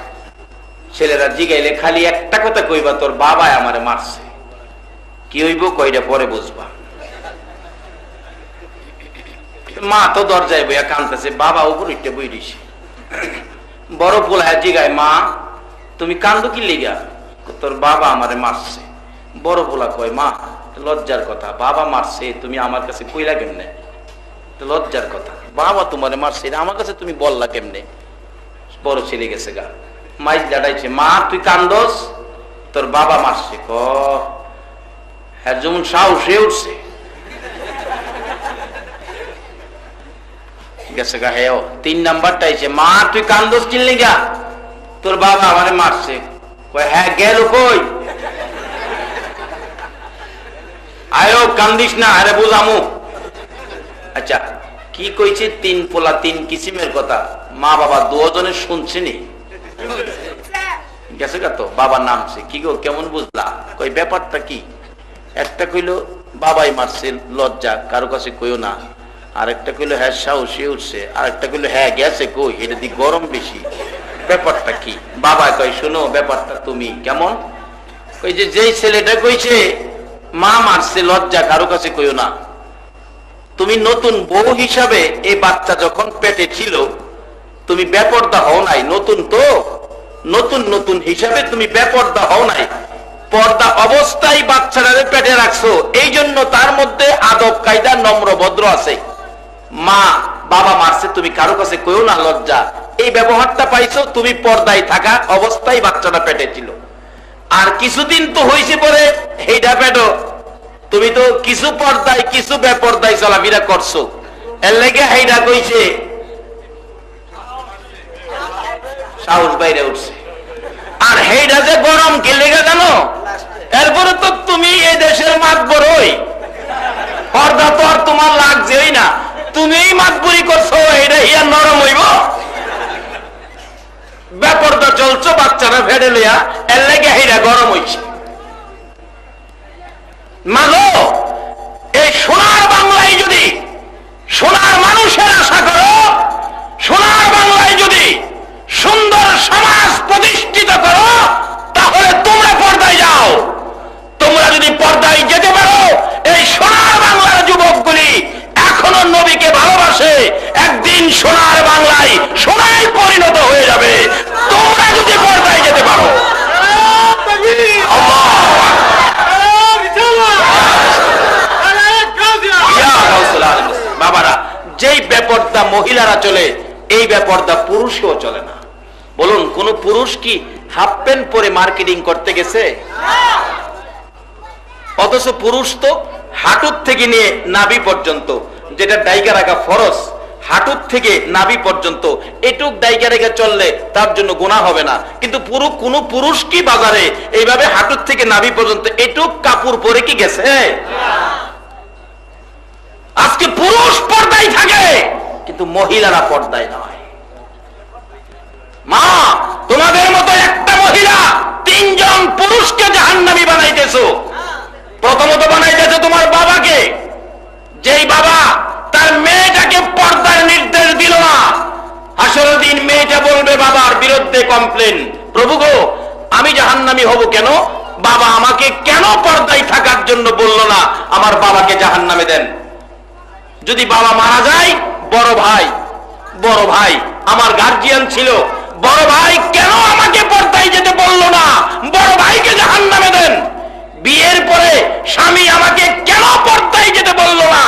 ছেলেরা জিগাইলে খালি একটা কথা কইবা, তোর বাবাই আমারে মারছে। কি হইব কয়টা পরে বুঝবা। মা তো দরজায় বইয়া কানতেছে, বাবা উপর উঠতে বই দিছে। বড় পোলায় জিগায়, মা তুমি কান্দো কি লিগা? তোর বাবা আমারে মারছে। বড় পোলা কয়, মা লজ্জার কথা, বাবা মারছে তুমি আমার কাছে কইলা কেমনে? লজ্জার কথা, বাবা তোমারে মারছে আমার কাছে তুমি বললা কেমনে? বড় ছেলে গেছে গা, মাইজ দাঁড়াইছে, মা তুই কান্দোস, তোর বাবা মারছে। ক হ্যাঁ যেমন সাহসে উঠছে গেছে গা। হ্যাঁ তিন নাম্বারটা আইছে, মা তুই কান্দোস কি লিগা? তোর বাবা আমারে মারছে। হ্যাঁ গেল কই? আয়ো কান্দিস না, আরে বুঝামু। আচ্ছা কি কইছে? তিন পোলা তিন কিসিমের কথা, মা বাবা দুজনে শুনছেনি। গেছে গা তো বাবার নামছে, কি গো কেমন বুঝলা? কই ব্যাপারটা কি? একটা কইল বাবাই মারছে, লজ্জা কারো কাছে কইও না। আরেকটা কইলো হ্যাঁ সাহসে উঠছে, আরেকটা কইলো হ্যাঁ গেছে কই, এটা দি গরম বেশি। ব্যাপারটা কি? বাবা কয়, শোনো ব্যাপারটা তুমি কেমন? কই যে যেই ছেলেটা কইছে মা মারছে, লজ্জা কারো কাছে কইও না, তুমি নতুন বউ হিসাবে এই বাচ্চা যখন পেটে ছিল তুমি বেপরদা হও নাই। নতুন তো, নতুন নতুন হিসাবে তুমি বেপরদা হও নাই, পর্দা অবস্থায় বাচ্চাটারে পেটে রাখছো, এই জন্য তার মধ্যে আদব কায়দা নম্র ভদ্র আছে। মা বাবা মারছে তুমি কারো কাছে কইও না, লজ্জা, এই ব্যবহারটা পাইছো তুমি পর্দায় থাকা অবস্থায় বাচ্চাটা পেটে ছিল। আর কিছুদিন তো হয়েছে পরে এইটা পেটো, তুমি তো কিছু পর্দায় কিছু বেপর্দায় চলাফেরা করছো, এর লেগে এইটা কইছে সাহস বাইরে উঠছে। আর হেইটা যে গরম কি লেগে জানো? এরপরে তো তুমি এই দেশের মাতবরই, মাগো এই সোনার বাংলায় যদি সোনার মানুষের আশা করো, সোনার বাংলায় যদি সুন্দর সমাজ প্রতিষ্ঠিত করো, তাহলে তোমরা পর্দায় যাও। তোমরা যদি পর্দায় যেতে পারো, এই সোনার বাংলার যুবকগুলি এখনো নবীকে ভালোবাসে, একদিন সোনার বাংলায় সোনায় পরিণত হয়ে যাবে। তোমরা যদি পর্দায় যেতে পারো। বাবারা, যেই বেপর্দা মহিলারা চলে, এই বেপর্দা পুরুষও চলে না। বলুন, কোন পুরুষ কি হাফ প্যান্ট পরে মার্কেটিং করতে গেছে? অথচ পুরুষ তো হাঁটুর থেকে নিয়ে নাভি পর্যন্ত, যেটা ডাইকা রাখা ফরজ, হাঁটুর থেকে নাভি পর্যন্ত এটুক ডাইকা রেখে চললে তার জন্য গুনাহ হবে না। কিন্তু কোন পুরুষ কি বাজারে এইভাবে হাঁটুর থেকে নাভি পর্যন্ত এটুক কাপড় পরে কি গেছে? আজকে পুরুষ পর্দায় থাকে, কিন্তু মহিলারা পর্দায় নয়। মা, তোমাদের মতো একটা মহিলা 3 জন পুরুষকে জাহান্নামী বানাইতেছো। প্রথমত বানাইতেছো তোমার বাবাকে, যেই বাবা তার মেয়েটাকে পর্দার নির্দেশ দিল না। হাসরের দিন মেয়েটা বলবে বাবার বিরুদ্ধে কমপ্লেন, প্রভু গো, আমি জাহান্নামী হব কেন? বাবা আমাকে কেন পর্দায় থাকার জন্য বলল না? আমার বাবাকে জাহান্নামে দেন। যদি বাবা মারা যায়, বড় ভাই আমার গার্জিয়ান ছিল, বড় ভাই কেন আমাকে পর্দায় যেতে বলল না? বড় ভাইকে জাহান্নামে দেন। বিয়ের পরে স্বামী আমাকে কেন পর্দায় যেতে বলল না?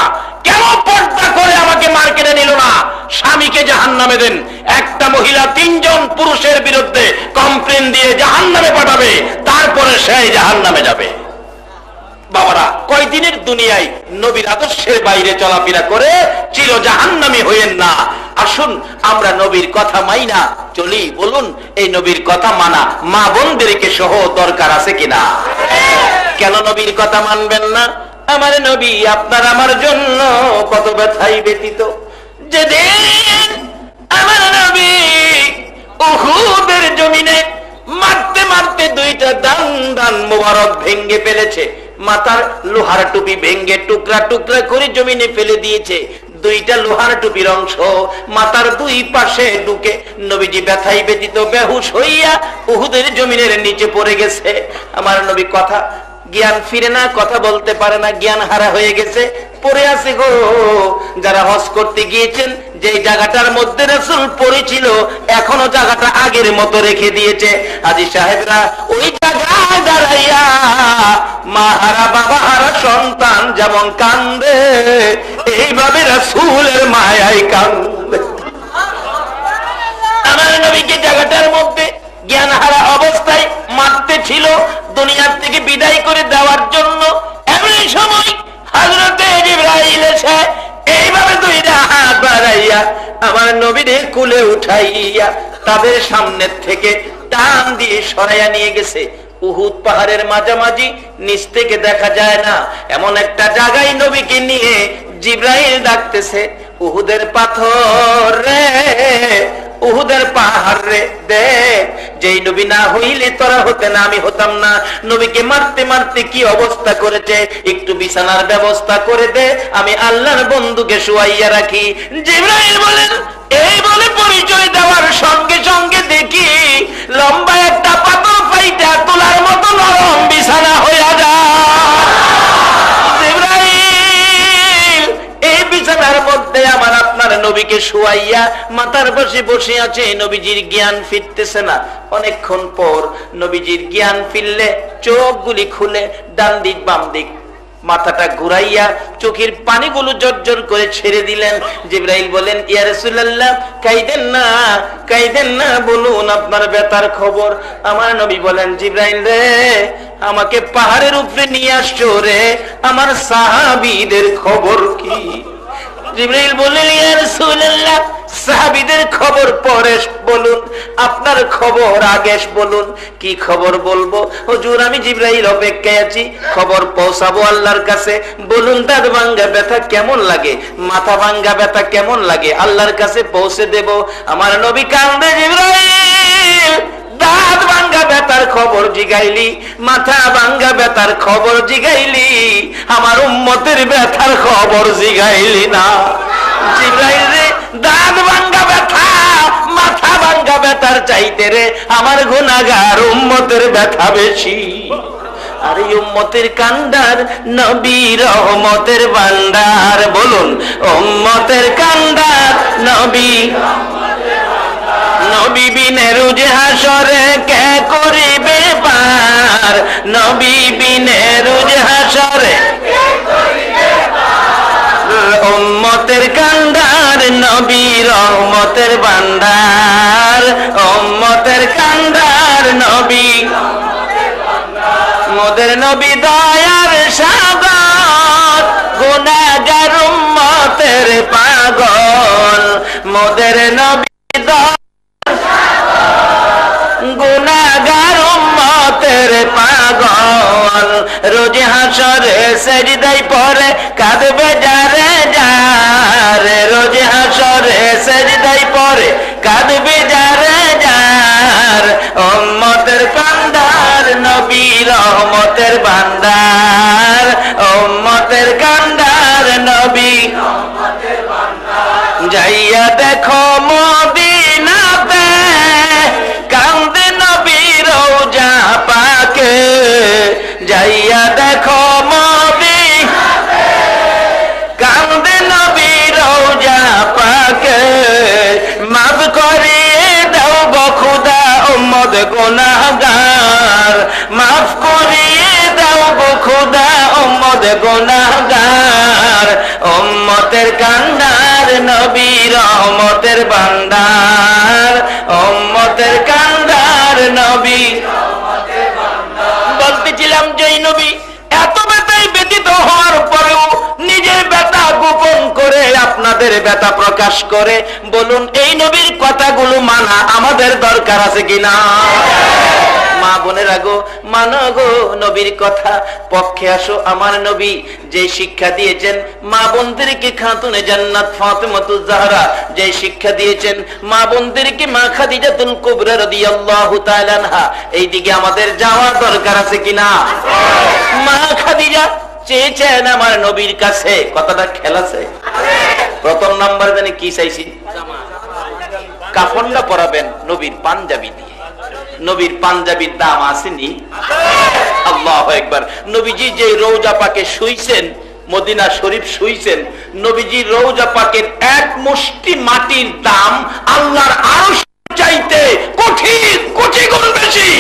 কেন পর্দা করে আমাকে মার্কেটে নিল না? স্বামীকে জাহান্নামে দেন। একটা মহিলা 3 জন পুরুষের বিরুদ্ধে কমপ্লেন দিয়ে জাহান্নামে পাঠাবে, তারপরে সেই জাহান্নামে যাবে। বাবারা, কয়দিনের দুনিয়ায় নবীর আদর্শের বাইরে চলাফেরা করে চির জাহান্নামী হইয়েন না। আসুন আমরা নবীর কথা মাইনা চলি। বলুন, এই নবীর কথা মানা মা বোনদেরকে সহ দরকার আছে কিনা? কেন নবীর কথা মানবেন না? আমার নবী আপনার আমার জন্য কত ব্যথাই ব্যতীত। যেদিন আমার নবী উহুদের জমিনে মারতে মারতে 2টা দান মোবারক ভেঙ্গে ফেলেছে, মাথার লোহার টুপি ভেঙ্গে টুকরা টুকরা করে জমিনে ফেলে দিয়েছে। 2টা লোহার টুপির অংশ মাথার 2 পাশে ঢুকে নবীজি ব্যথাই ব্যতীত বেহুশ হইয়া উহুদের জমিনের নিচে পড়ে গেছে। আমার নবী কথা জ্ঞান ফিরে না, কথা বলতে পারে না, জ্ঞান হারা হয়ে গেছে, পড়ে আছে গো। যারা হজ করতে গিয়েছেন, যে জায়গাটার মধ্যে রাসূল পড়েছিল, এখনো জায়গাটা আগের মতো রেখে দিয়েছে। হাজী সাহেবরা ওই জায়গায় দাঁড়াইয়া মা হারা বাবা হারা সন্তান যেমন কান্দে, এইভাবে রাসূলের মায়ায় কান্দে। আমার নবীকে জায়গাটার মধ্যে জ্ঞান হারা অবস্থায় মারতে ছিল, দুনিয়ার থেকে বিদায় করে দেওয়ার জন্য। এমন সময় হযরতে জিবরাইল এসে এইভাবে 2টা হাত বাড়াইয়া আমার নবীকে কুলে উঠাইয়া তাদের সামনে থেকে টান দিয়ে সরাইয়া নিয়ে গেছে। উহুদ পাহাড়ের মাঝামাঝি, নিচ থেকে দেখা যায় না এমন একটা জায়গায় নবীকে নিয়ে জিবরাইল ডাকতেছে, উহুদের পাথর রে, উহুদের পাহাড় রে, দেখ যেই নবী না হইলে তোরা হতে না, আমি হতাম না। নবীকে মারতে মারতে কি অবস্থা করেছে, একটু বিছানার ব্যবস্থা করে দে, আমি আল্লাহর বন্ধুকে শুয়াইয়া রাখি। জিবরাইল বলেন, এই বলে পরিচয় দেওয়ার সঙ্গে সঙ্গে দেখি লম্বা একটা পাথর ফাইটা তোলার মতো নরম বিছানা হইয়া যায়। জিবরাইল এই বিছানার মধ্যে আমার আপনার নবীকে শুয়াইয়া মাথার পাশে বসে আছে। নবীজির জ্ঞান ফিরতেছে না। অনেকক্ষণ পর নবীজির জ্ঞান ফিরলে চোখগুলি খুলে ডান দিক বাম দিক মাথাটা ঘুরাইয়া চোখের পানিগুলো জর্জর করে ছেড়ে দিলেন। জিবরাইল বলেন, ইয়া রাসূলুল্লাহ, কাইদেন না, বলুন আপনার ব্যথার খবর। আমার নবী বলেন, জিবরাইল রে, আমাকে পাহাড়ের উপরে নিয়ে আসছো রে, আমার সাহাবীদের খবর কি? জিবরাইল বললেন, ইয়া রাসূলুল্লাহ, সাহাবীদের খবর পরে বলুন, আপনার খবর আগে বলুন। কি খবর বলবো হুজুর? আমি জিবরাইল অপেক্ষায় আছি, খবর পৌঁছাবো আল্লাহর কাছে। বলুন দাঁত ভাঙ্গা ব্যথা কেমন লাগে, মাথা ভাঙ্গা ব্যথা কেমন লাগে, আল্লাহর কাছে পৌঁছে দেব। আমার নবী কান্দে, জিবরাইল দাঁত ভাঙ্গা ব্যথার খবর জিগাইলি, মাথা ভাঙ্গা ব্যথার খবর জিগাইলি, আমার উম্মতের ব্যথার খবর জিগাইলি না। জিব্রাইল রে, দাঁত ভাঙ্গা ব্যথা মাথা ভাঙ্গা ব্যথার চাইতে রে আমার গুনাহগার উম্মতের ব্যথা বেশি। আর এই উম্মতের কান্ডার নবী রহমতের ভান্ডার। বলুন, উম্মতের কান্ডার নবী। নবী বিনে রোজ হাসরে কে করিবে পার, নবী বিনে রোজ হাসরে উম্মতের কান্ডার নবী রহমতের ভান্ডার, উম্মতের কান্ডার নবী। মোদের নবী দয়ার সাগর, গুনাহগার উম্মতের পাগল। মোদের নবী গুনাহগার উম্মতের পাগল। রোজ হাসরে সেজদায় পড়ে কাঁদবে যারে যারে, রোজ হাসরে সেজদায় পড়ে কাঁদবে যারে যার। উম্মতের কান্ডার নবী রহমতের ভান্ডার, উম্মতের কান্ডার নবী। যাইয়া দেখো মদিনাতে কান্দে নবী রওজা পাকে, যাইয়া দেখো মদিনাতে কান্দে নবী রওজা পাকে। মাফ করিয়ে দাও গো খোদা উম্মত গুনাহগার, মাফ করিয়ে দাও গো খোদা উম্মত গুনাহগার। উম্মতের কান্ডার নবী রহমতের ভান্ডার, উম্মতের কান্ডার নবী। বলতেছিলাম যে নবী এত ব্যথায় ব্যথিত হওয়ার পরেও নিজের ব্যথা গোপন করে আপনাদের ব্যথা প্রকাশ করে। বলুন, এই নবীর কথাগুলো মানা আমাদের দরকার আছে কিনা? মা বোনেরা গো, মানো গো নবীর কথা, পক্ষে আসো। আমার নবী যে শিক্ষা দিয়েছেন মা বোনদেরকে, খাতুনে জান্নাত ফাতেমাতুজ জাহরা যে শিক্ষা দিয়েছেন মা বোনদেরকে, মা খাদিজাতুল কুবরা রাদিয়াল্লাহু তাআলা আনহা, এই দিকে আমাদের যাওয়ার দরকার আছে কিনা? মা খাদিজা চেয়েছেন আমার নবীর কাছে, কথাটা খেয়াল আছে? প্রথম নাম্বার জানি কি চাইছি? কাফনটা পরাবেন নবীর পাঞ্জাবি দিয়ে। নবীর পাঞ্জাবির দাম আসেনি? আল্লাহু আকবার। নবীজি যে রওজা পাকে শুইছেন, মদিনা শরীফ শুইছেন, নবীজি রওজা পাকের এক মুষ্টি মাটির দাম আল্লাহর আরশ চাইতে কোটি কোটি গুণ বেশি।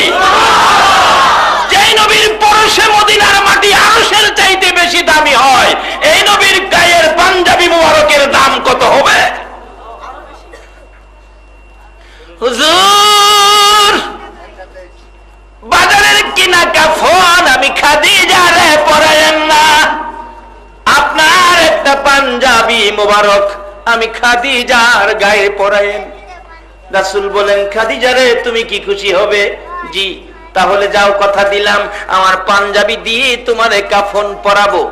যেই নবীর পরশে মদিনার মাটি আরশের চাইতে বেশি দামি হয়, এই নবীর গায়ের পাঞ্জাবি মুবারকের দাম কত হবে? হুজুর, বাজারের কিনা কাফন আমি খাদিজারে পরায়েন না, আপনার একটা পাঞ্জাবি মুবারক আমি খাদিজার গায়ে পরায়েন। রাসূল বলেন, খাদিজারে তুমি কি খুশি হবে? জি। তাহলে যাও, কথা দিলাম আমার পাঞ্জাবি দিয়ে তোমারে কাফন পরাবো।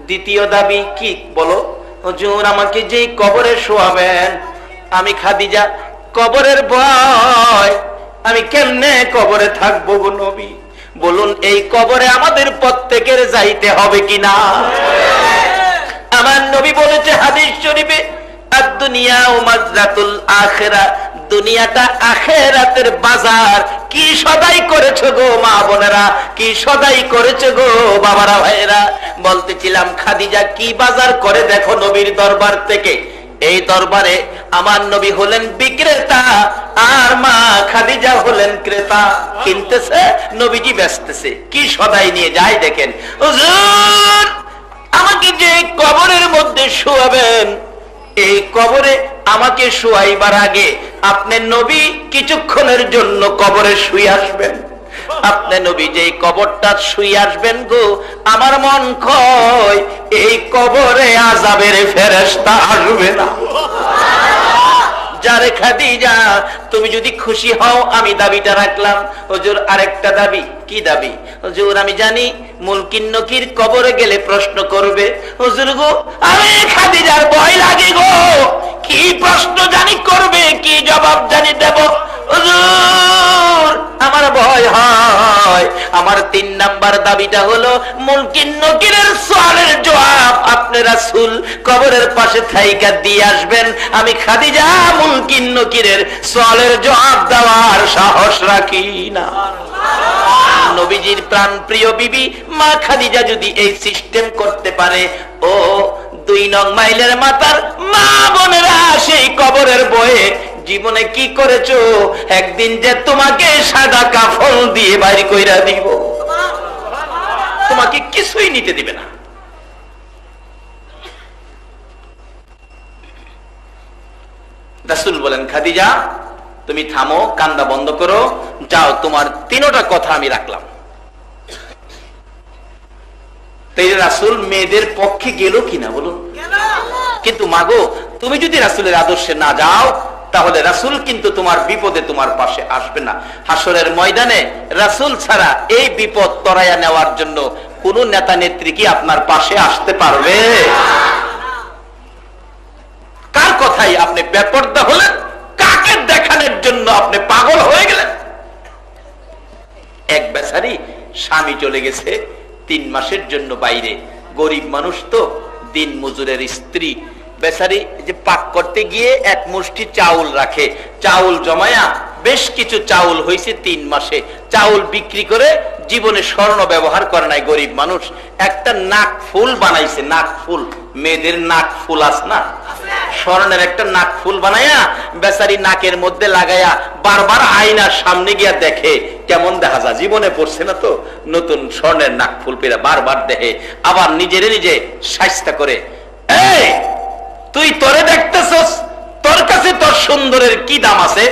দ্বিতীয় দাবি কি বলো? হুজুর, আমাকে যে কবরে শোয়াবেন, আমি খাদিজা কবরের ভয়, আমি কেমনে কবরে থাকবো গো নবী? বলুন, এই কবরে আমাদের প্রত্যেকের যাইতে হবে কিনা? আমার নবী বলেছে হাদিস শরীফে, আদ-দুনিয়া মাযরাতুল আখিরা, দুনিয়াটা আখিরাতের বাজার। কি সদাই করেছো গো মা বোনেরা, কি সদাই করেছো গো বাবারা ভাইয়েরা। বলতেছিলাম খাদিজা কি বাজার করে দেখো নবীর দরবার থেকে। এই দরবারে আমার নবী হলেন বিক্রেতা আর মা খাদিজা হলেন ক্রেতা। কিনতেছে, নবীজি বেচতেছে। কি সদাই নিয়ে যায় দেখেন। হুজুর, আমাকে যে কবরের মধ্যে শোয়াবেন, এই কবরে আমাকে শোয়াইবার আগে আপনি নবী কিছুক্ষণের জন্য কবরে শুয়ে আসবেন। আপনি নবী যে কবরটা শুয়ে আসবেন গো, আমার মন কয় এই কবরে আযাবের ফেরেশতা আসবে না। যারে খাদিজা, তুমি যদি খুশি হও আমি দাবিটা রাখলাম। হুজুর, আরেকটা দাবি। কি দাবি? হুজুর, আমি জানি মুলকিন নকির কবরে গেলে প্রশ্ন করবে। হুজুর গো, আমি খাদিজার ভয় লাগে গো, কি প্রশ্ন জানি করবে, কি জবাব জানি দেব। হুজুর আমার ভয় হয়। আমার 3 নাম্বার দাবিটা হলো মুনকির নকিরের সওয়ালের জবাব আপনি রাসূল কবরের পাশে থাইকা দিয়ে আসবেন। আমি খাদিজা মুনকির নকিরের সওয়ালের জবাব দেওয়ার সাহস রাখি না। নবীজির প্রাণ প্রিয় বিবি মা খাদিজা যদি এই সিস্টেম করতে পারে, ও 2 নং মাইলের মাথার মা বোনেরা সেই কবরের বয়ে জীবনে কি করেছো, একদিন যে তোমাকে সাদা কাফন দিয়ে বাইরে কইরা দিব, তোমাকে কিছুই নিতে দিবে না। রাসূল বলেন খাদিজা তুমি থামো, কান্না বন্ধ করো, যাও তোমার 3টা কথা আমি রাখলাম। তাই রাসূল মেয়েদের পক্ষে গেল কিনা বলুন? কিন্তু মাগো তুমি যদি রাসূলের আদর্শে না যাও তাহলে রাসূল কিন্তু তোমার বিপদে তোমার পাশে আসবে না। হাসরের ময়দানে রাসূল ছাড়া এই বিপদ তরাইয়া নেওয়ার জন্য কোন নেতা নেত্রী কি আপনার পাশে আসতে পারবে? কার কথাই আপনি বেপরদা হলেন? কাকে দেখানোর জন্য আপনি পাগল হয়ে গেলেন? এক বেচারি স্বামী চলে গেছে 3 মাসের জন্য বাইরে, গরিব মানুষ তো, দিন মজুরের স্ত্রী, বেচারি যে পাক করতে গিয়ে 1 মুষ্টি চাউল রাখে, চাউল জমায়া বেশ কিছু চাউল হয়েছে 3 মাসে, চাউল বিক্রি করে জীবনে স্বর্ণ ব্যবহার করে নাই গরিব মানুষ, একটা নাক ফুল বানাইছে, নাক ফুল, মেয়েদের নাক ফুল আছে না, স্বর্ণের একটা নাক ফুল বানায়া বেচারি নাকের মধ্যে লাগায়া বারবার আয়নার সামনে গিয়া দেখে কেমন দেখা যায়, জীবনে পড়ছে না তো, নতুন স্বর্ণের নাক ফুল পেরা বারবার দেখে, আবার নিজেরে নিজে শায়েস্তা করে, এই তুই তোরে দেখতেছস, তোর কাছে তোর সুন্দরের কি দাম আছে?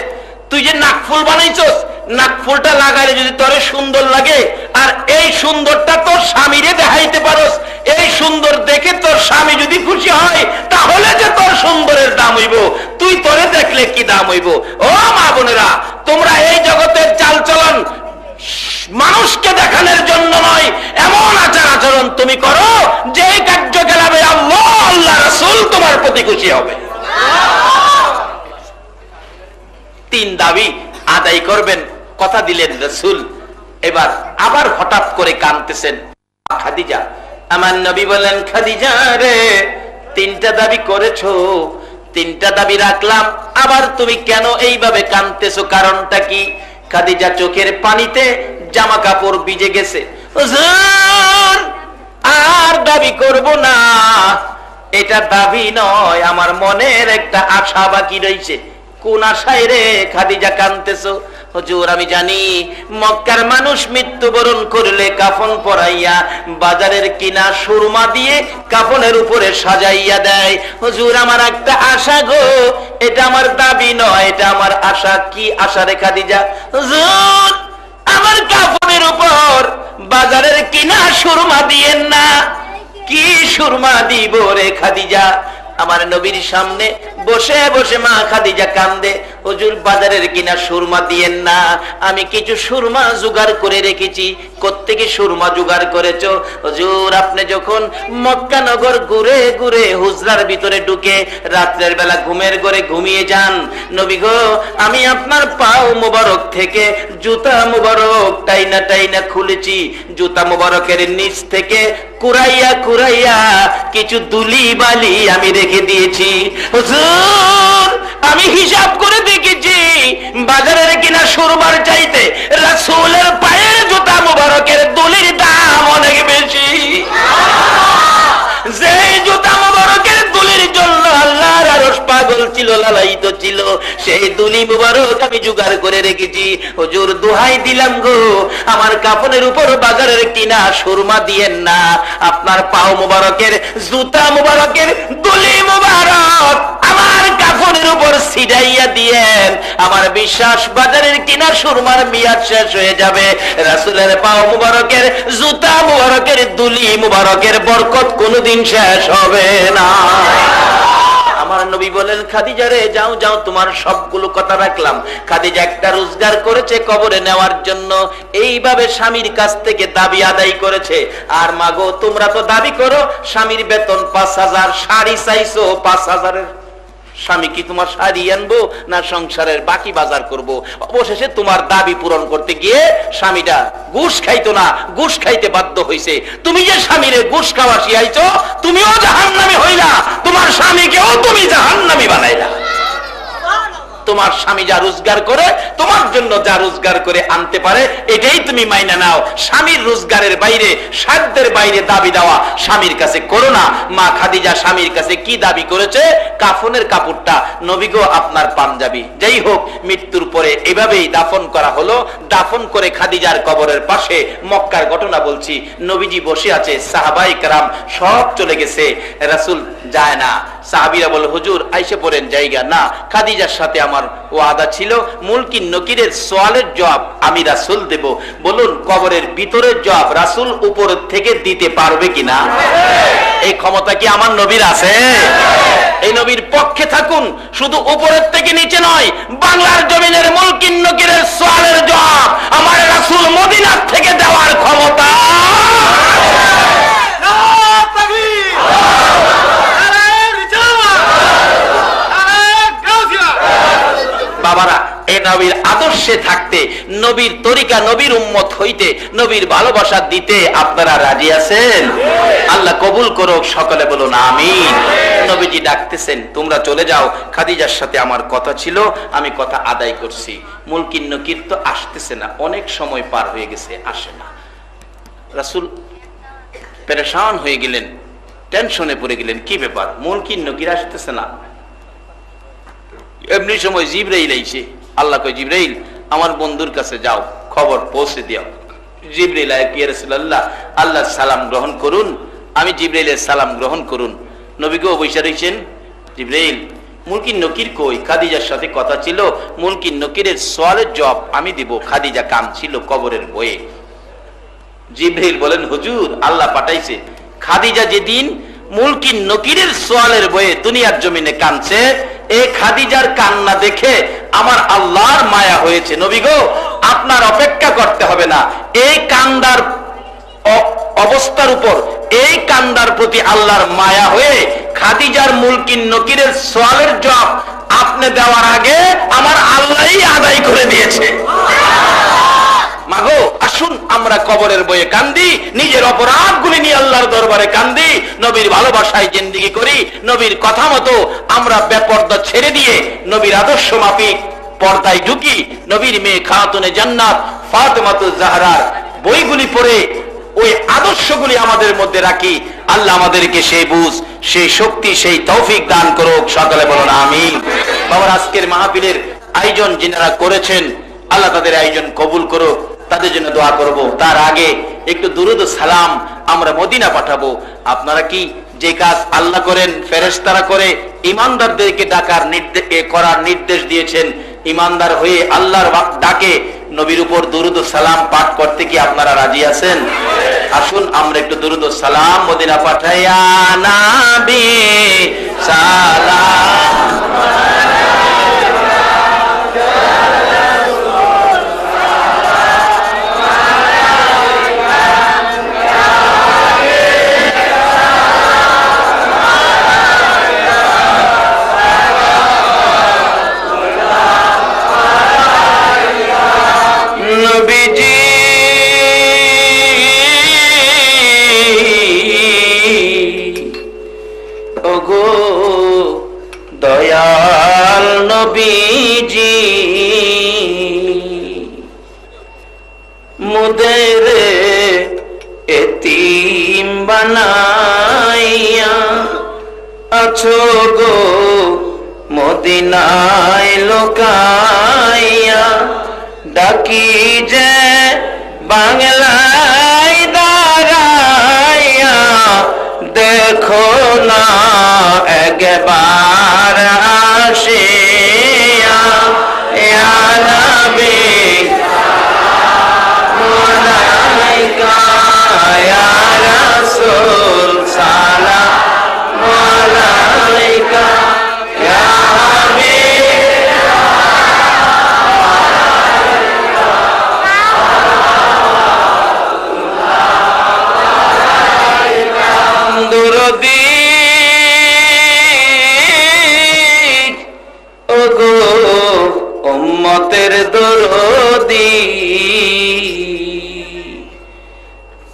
তুই যে নাক ফুল বানাইছস, নাক ফুলটা লাগাইলে যদি তোরে সুন্দর লাগে আর এই সুন্দরটা তোর স্বামীরে দেখাইতে পারস, এই সুন্দর দেখে তোর স্বামী যদি খুশি হয় তাহলে যে তোর সুন্দরের দাম হইব, তুই তোরে দেখলে কি দাম হইব? ও মা বোনেরা, তোমরা এই জগতের চালচলন মানুষকে দেখানোর জন্য নয়, এমন আচার আচরণ তুমি করো যে কার্যকলাপে আল্লাহ আল্লাহ রাসূল তোমার প্রতি খুশি হবে। 3 দাবি আদায় করবেন কথা দিলেন রাসূল। এবার আবার হঠাৎ করে কাঁদতেছেন খাদিজা। আমার নবী বলেন খাদিজা রে, 3টা দাবি করেছো, 3টা দাবি রাখলাম, আবার তুমি কেন এইভাবে কাঁদতেছো, কারণটা কি? খাদিজা চোখের পানিতে জামা কাপড় ভিজে গেছে। হুজুর আর দাবি করব না, এটা দাবি নয়, আমার মনের একটা আশা বাকি রয়েছে। কোন আশায় রে খাদিজা কাঁদতেছো? হুজুর আমি জানি মক্কার মানুষ মৃত্যুবরণ করলে কাফন পরাইয়া বাজারের কিনা সুরমা দিয়ে কাফনের উপরে সাজাইয়া দেয়। হুজুর আমার একটা আশা গো, এটা আমার দাবি নয়, এটা আমার আশা। কি আশা রে খাদিজা? হুজুর আমার কাফনের উপর বাজারের কিনা সুরমা দিয়েন না। কি সুরমা দিব রে খাদিজা? আমার নবীর সামনে বসে বসে মা খাদিজা কান্দে, হুজুর বাজারের কিনা সুরমা দিয়েন না, আমি কিছু সুরমা জোগাড় করে রেখেছি। কোত্থেকে সুরমা জোগাড় করেছো? হুজুর আপনি যখন মক্কা নগর ঘুরে ঘুরে হুজরার ভিতরে ঢুকে রাত্রের বেলা ঘুমের ঘরে ঘুমিয়ে যান, নবী গো আমি আপনার পাও মোবারক থেকে জুতা মোবারক টাইনা টাইনা খুলেছি, জুতা মোবারকের নিচ থেকে কুরাইয়া কুরাইয়া কিছু দুলি বালি আমি রেখে দিয়েছি। হুজুর আমি হিসাব করে দেখেছি বাজারের কিনা সুরমার চাইতে রাসূলের পায়ের জুতা মোবারকের দুলির দাম অনেক বেশি। যে জুতা মোবারকের দুলির জন্য আল্লাহর আরশ পাগল ছিল, লালায়িত ছিল, সেই দুলি মোবারক আমি জোগাড় করে রেখেছি। হুজুর দোহাই দিলাম গো, আমার কাফনের উপর বাজারের কিনা সুরমা দিয়েন না, আপনার পাও মোবারকের জুতা মোবারকের দুলি মোবারক আমার কাফনের উপর ছিটাইয়া দিয়েন। আমার বিশ্বাস বাজারের কিনা সুরমার মেয়াদ শেষ হয়ে যাবে, রাসূলের পাও মোবারকের জুতা মোবারকের দুলি মোবারকের বরকত কোনোদিন শেষ হবে না। আমার নবী বলেন খাদিজা রে যাও যাও, তোমার সবগুলো কথা রাখলাম। খাদিজা একটা রোজগার করেছে কবরে নেওয়ার জন্য, এইভাবে স্বামীর কাছ থেকে দাবি আদায় করেছে। আর মাগো তোমরা তো দাবি করো স্বামীর বেতন 5000, শাড়ি চাইছো 5000-এর স্বামী কি তোমার শাড়ি আনবো না সংসারের বাকি বাজার করব? অবশেষে তোমার দাবি পূরণ করতে গিয়ে স্বামীটা ঘুষ খাইতো না, ঘুষ খাইতে বাধ্য হইছে। তুমি যে স্বামীরে ঘুষ খাওয়া শিখাইছো, তুমিও জাহান্নামী হইলা, তোমার স্বামীকেও তুমি জাহান্নামী বানাইলা। তোমার স্বামী যা রোজগার করে, তোমার জন্য যা রোজগার করে আনতে পারে, এটাই তুমি মাইনা নাও। স্বামীর রোজগারের বাইরে, সাধ্যের বাইরে দাবি দেওয়া স্বামীর কাছে করো না। মা খাদিজা স্বামীর কাছে কি দাবি করেছে? কাফনের কাপড়টা, নবী গো আপনার পাঞ্জাবি। যাই হোক, মৃত্যুর পরে এভাবেই দাফন করা হলো। দাফন করে খাদিজার কবরের পাশে, মক্কার ঘটনা বলছি, নবীজি বসে আছে, সাহাবায়ে কেরাম সব চলে গেছে, রাসূল যায় না। সাহাবীরা বলে, হুজুর আইসে পড়েন জায়গা না, খাদিজার সাথে আমার ওয়াদা ছিল, মুলকিন নকিরের সওয়ালের জবাব আমি রাসূল দেব। বলুন, কবরের ভিতরের জবাব রাসূল উপর থেকে দিতে পারবে কিনা? এই ক্ষমতা কি আমার নবীর আছে? এই নবীর পক্ষে থাকুন, শুধু উপরের থেকে নিচে নয়, বাংলার জমিনের মুলকিন নকিরের সওয়ালের জবাব আমার রাসূল মদিনার থেকে দেওয়ার ক্ষমতা। বাবারা, এই নবীর আদর্শে থাকতে, নবীর তরিকা, নবীর উম্মত হইতে, নবীর ভালোবাসা দিতে আপনারা রাজি আছেন? আল্লাহ কবুল করুক, সকলে বলুন আমিন। নবীজি ডাকতেছেন, তোমরা চলে যাও, খাদিজার সাথে আমার কথা ছিল, আমি কথা আদায় করছি। মুলকিন নকির তো আসতেছে না, অনেক সময় পার হয়ে গেছে, আসে না। রাসূল পেরেশান হয়ে গেলেন, টেনশনে পড়ে গেলেন, কি ব্যাপার, মুলকিন নকির আসতেছে না। এমনি সময় জিবরাইল আইছে। আল্লাহ কয়, জিবরাইল আমার বন্ধুর কাছে যাও, খবর পৌঁছে দিও। জিবরাইল আয়, ইয়া রাসূলুল্লাহ, আল্লাহর সালাম গ্রহণ করুন। আমি জিবরাইলের সালাম গ্রহণ করুন। নবী গো বসে রইছেন। জিবরাইল, মুলকিন নকির কই? খাদিজার সাথে কথা ছিল, মুলকিন নকিরের সওয়ালের জবাব আমি দিব। খাদিজা কাঁদছিল কবরের বয়ে। জিবরাইল বলেন, হুজুর আল্লাহ পাঠাইছে। খাদিজা যেদিন মুলকিন নকিরের সওয়ালের বয়ে দুনিয়ার জমিনে কাঁদছে, এই খাদিজার কান্না দেখে আমার আল্লাহর মায়া হয়েছে। নবী গো, আপনার অপেক্ষা করতে হবে না। এই কান্দার অবস্থার উপর, এই কান্দার প্রতি আল্লাহর মায়া হয়ে খাদিজার মুলকিন নকিরের সওয়ালের জবাব আপনি দেওয়ার আগে আমার আল্লাহই আদায় করে দিয়েছে। মাগো, আসুন আমরা কবরের বয়ে কান্দি, নিজের অপরাধগুলি নিয়ে আল্লাহর দরবারে কান্দি, নবীর ভালোবাসায় জিন্দেগি করি, নবীর কথা মতো আমরা বেপরদা ছেড়ে দিয়ে নবীর আদর্শ মাফিক পর্দায় ঢুকি, নবীর মেয়ে খাতুনে জান্নাত ফাতেমাতুজ জাহরার বইগুলি পড়ে ওই আদর্শগুলি আমাদের মধ্যে রাখি। আল্লাহ আমাদেরকে সেই বুঝ, সেই শক্তি, সেই তৌফিক দান করুক, সকলে বলুন আমিন। বাবার, আজকের মাহফিলের আয়োজন যিনারা করেছেন, আল্লাহ তাদের আয়োজন কবুল করুক, তাদের জন্য দোয়া করব। তার আগে একটু দুরুদ ও সালাম আমরা মদিনা পাঠাবো। আপনারা কি যে কাজ আল্লাহ করেন, ফেরেশতারা করে, ইমানদারদেরকে করার নির্দেশ দিয়েছেন, ইমানদার হয়ে আল্লাহর ডাকে নবীর উপর দুরুদ ও সালাম পাঠ করতে কি আপনারা রাজি আছেন? আসুন আমরা একটু দুরুদ ও সালাম মদিনা পাঠাইয়া নবী সালাম। দয়াল নবীজি মুদের এতিম বানাইয়া আছো গো মদিনায় লোকাইয়া, ডাকি যে বাংলায় দাঁড়াইয়া, দেখো না একবার আসিয়া, ইয়া নবী আলাইকা ইয়া রাসূল সালাম আলাইকা ইয়া হাবিব। দুরুদি দয়ালের দরদি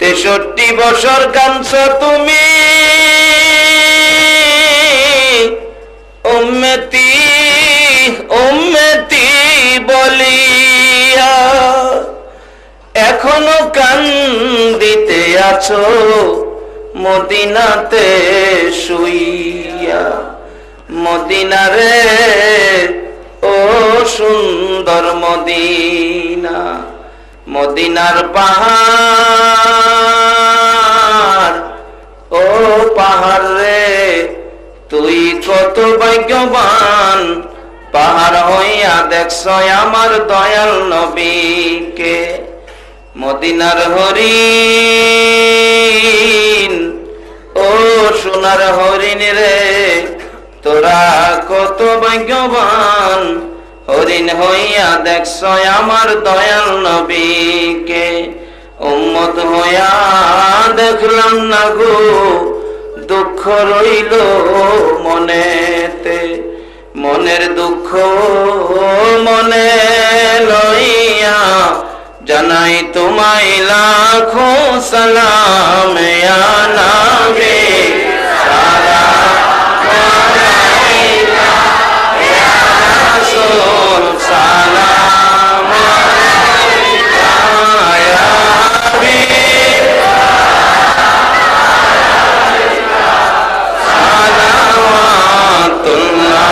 63 বছর কাঁদছ তুমি উম্মতি উম্মতি বলিয়া, এখনো কান্দিতে আছো মদিনাতে শুইয়া। মদিনারে ও সুন্দর মদিনা, মদিনার পাহাড় ও পাহাড় রে তুই কত ভাগ্যবান, পাহাড় হইয়া দেখছ আমার দয়াল নবীকে। মদিনার হরিণ ও সোনার হরিণ রে তোরা কত ভাগ্যবান, হরিণ হইয়া দেখছ আমার দয়াল নবীকে। উম্মত হইয়া দেখলাম না গো, দুঃখ রইল মনেতে, মনের দুঃখ মনে লইয়া জানাই তোমায় লাখো সালাম ইয়া নবী সালাম আলাইকা ইয়া রাসূল সালাম আলাইকা ইয়া হাবিব সালাওয়াতুল্লাহ।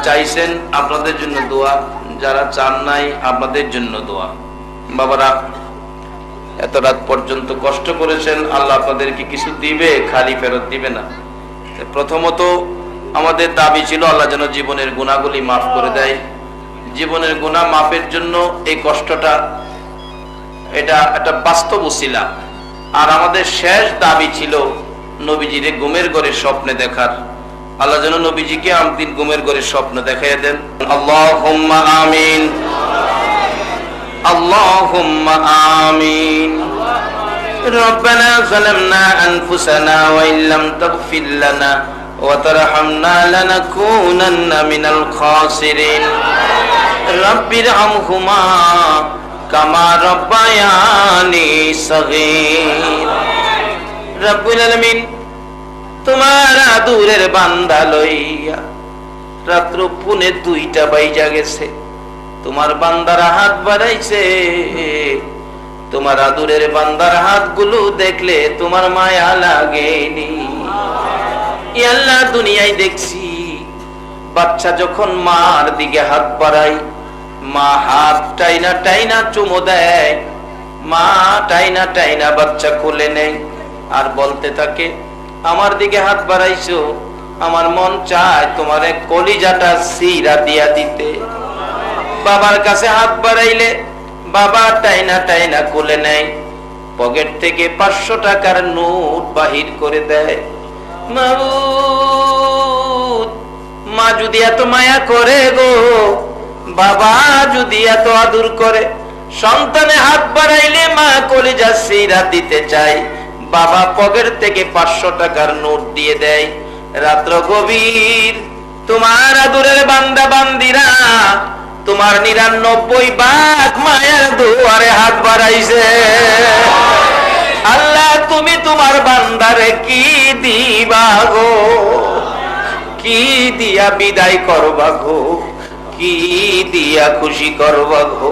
চাইছেন আপনাদের জন্য দোয়া, যারা চান নাই আপনাদের জন্য দোয়া। বাবারা এত রাত পর্যন্ত কষ্ট করেছেন, আল্লাহ আপনাদেরকে কিছু দিবে, খালি ফেরত দিবে না। প্রথমত আমাদের দাবি ছিল আল্লাহ যেন জীবনের গুনাহগুলি মাফ করে দেয়। জীবনের গুনাহ মাফের জন্য এই কষ্টটা, এটা একটা বাস্তব উসিলা। আর আমাদের শেষ দাবি ছিল নবীজিরে ঘুমের ঘরে স্বপ্নে দেখার। আল্লাহ যেন নবীজিকে আমদিন ঘুমের ঘরে স্বপ্ন দেখাইয়া দেন। আল্লাহুম্মা আমিন, আল্লাহুম্মা আমিন। রব্বানা যালামনা আনফুসানা ওয়া ইল্লাম তাগফির লানা ওয়া তারহামনা লানাকুনান্না মিনাল খাসিরিন। রাব্বিরহামহুমা কামা রাব্বায়ানি সাগীর। রব্বুল আলামিন তোমার আদুরের বান্দা লইয়া রাত্র 2:45 বাইজা গেছে, তোমার বান্দার হাত বাড়াইছে। তোমার আদুরের বান্দার হাতগুলো দেখলে তোমার মায়া লাগেনি। আল্লাহ দুনিয়ায় দেখছি বাচ্চা যখন মার দিকে হাত বাড়ায়, মা হাত টাইনা টাইনা চুমো দেয়, মা টাইনা টাইনা বাচ্চা কোলে নেয় আর বলতে থাকে আমার দিকে হাত বাড়াইছো, আমার মন চায় তোমার কলিজাটা সিরা দিয়া দিতে। বাবার কাছে হাত বাড়াইলে বাবা টাইনা টাইনা কোলে নেয়, পকেট থেকে 500 টাকার নোট বাহির করে দেয়। মা যদি এত মায়া করে গো, বাবা যদি এত আদর করে, সন্তানে হাত বাড়াইলে মা কলিজা সিরা দিতে চায়, বাবা পকেট থেকে 500 টাকার নোট দিয়ে দেয়। রাত্র গভীর, তোমার আদরের বান্দা বান্দিরা তোমার 99 ভাগ মায়ের দুয়ারে হাত বাড়াইছে। আল্লাহ তুমি তোমার বান্দারে কি দিবা গো, কি দিয়া বিদায় করবা গো, কি দিয়া খুশি করবা গো?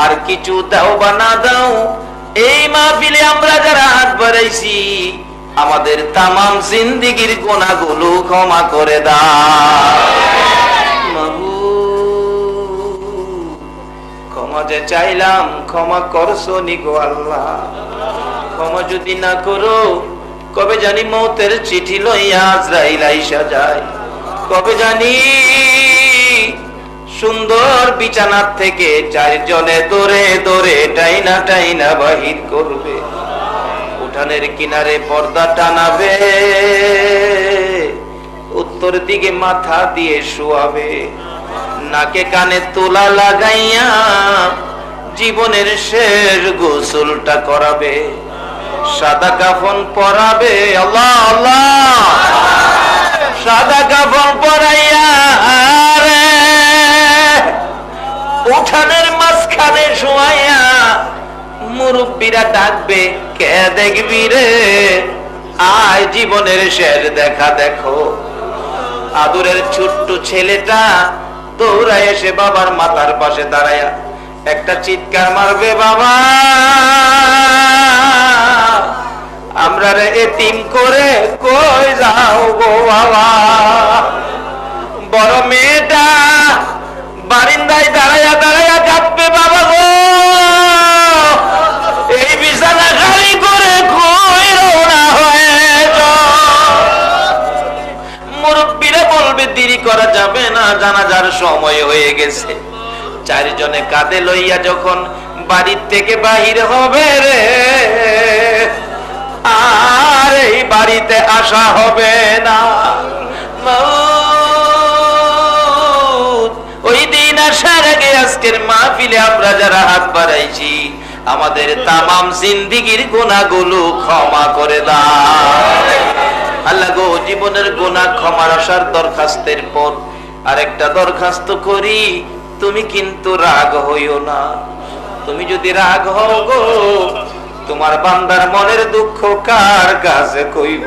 আর কিছু দাও বা না দাও, এই মাহফিলে আমরা যারা হাত বাড়াইছি আমাদের তামাম জিন্দেগীর গুনাহগুলো ক্ষমা করে দাও। ক্ষমা যে চাইলাম, ক্ষমা করছো নি গো আল্লাহ? ক্ষমা যদি না করো, কবে জানি মৌতের চিঠি লইয়া আজরাইল আইসা যায়, কবে জানি সুন্দর বিছানার থেকে 4 জনে দৌড়ে দৌড়ে টাইনা টাইনা বাহির করবে, উঠানের কিনারে পর্দা টানাবে, উত্তর দিকে মাথা দিয়ে শোয়াবে, নাকে কানে তোলা লাগাইয়া জীবনের শেষ গোসলটা করাবে, সাদা কাফন পরাবে। আল্লাহ আল্লাহ, সাদা কাফন পরাইয়া রে উঠানের মাঝখানে শোয়াইয়া মুরব্বীরা ডাকবে, কে দেখবি রে, আয় জীবনের শেষ দেখা দেখো। আদরের ছোট্ট ছেলেটা দৌড়ায় এসে বাবার মাথার পাশে দাঁড়ায়া একটা চিৎকার মারবে, বাবা আমরা রে এতিম করে কই যাও গো বাবা। বড় মেয়েটা বারিন্দায় দাঁড়ায়া দাঁড়ায়া কাঁদবে, বাবা গো এই বিছানা খালি করে কই রওনা হয়ে যাও। মুরব্বীরা বলবে দেরি করা যাবে না, জানাজার সময় হয়ে গেছে। চারজনে কাঁধে লইয়া যখন বাড়ির থেকে বাহির হবে রে, আর এই বাড়িতে আসা হবে না। ওই দিন আসার আগে আজকের মাহফিলে আমরা যারা হাত বাড়াইছি, আমাদের তামাম জিন্দেগীর গুনাহগুলো ক্ষমা করে দাও আল্লাহ গো। জীবনের গুনাহ ক্ষমার আসার দরখাস্তের পর আরেকটা দরখাস্ত করি, তুমি কিন্তু রাগ হইও না। তুমি যদি রাগ হও গো, তোমার বান্দার মনের দুঃখ কার কাছে কইব?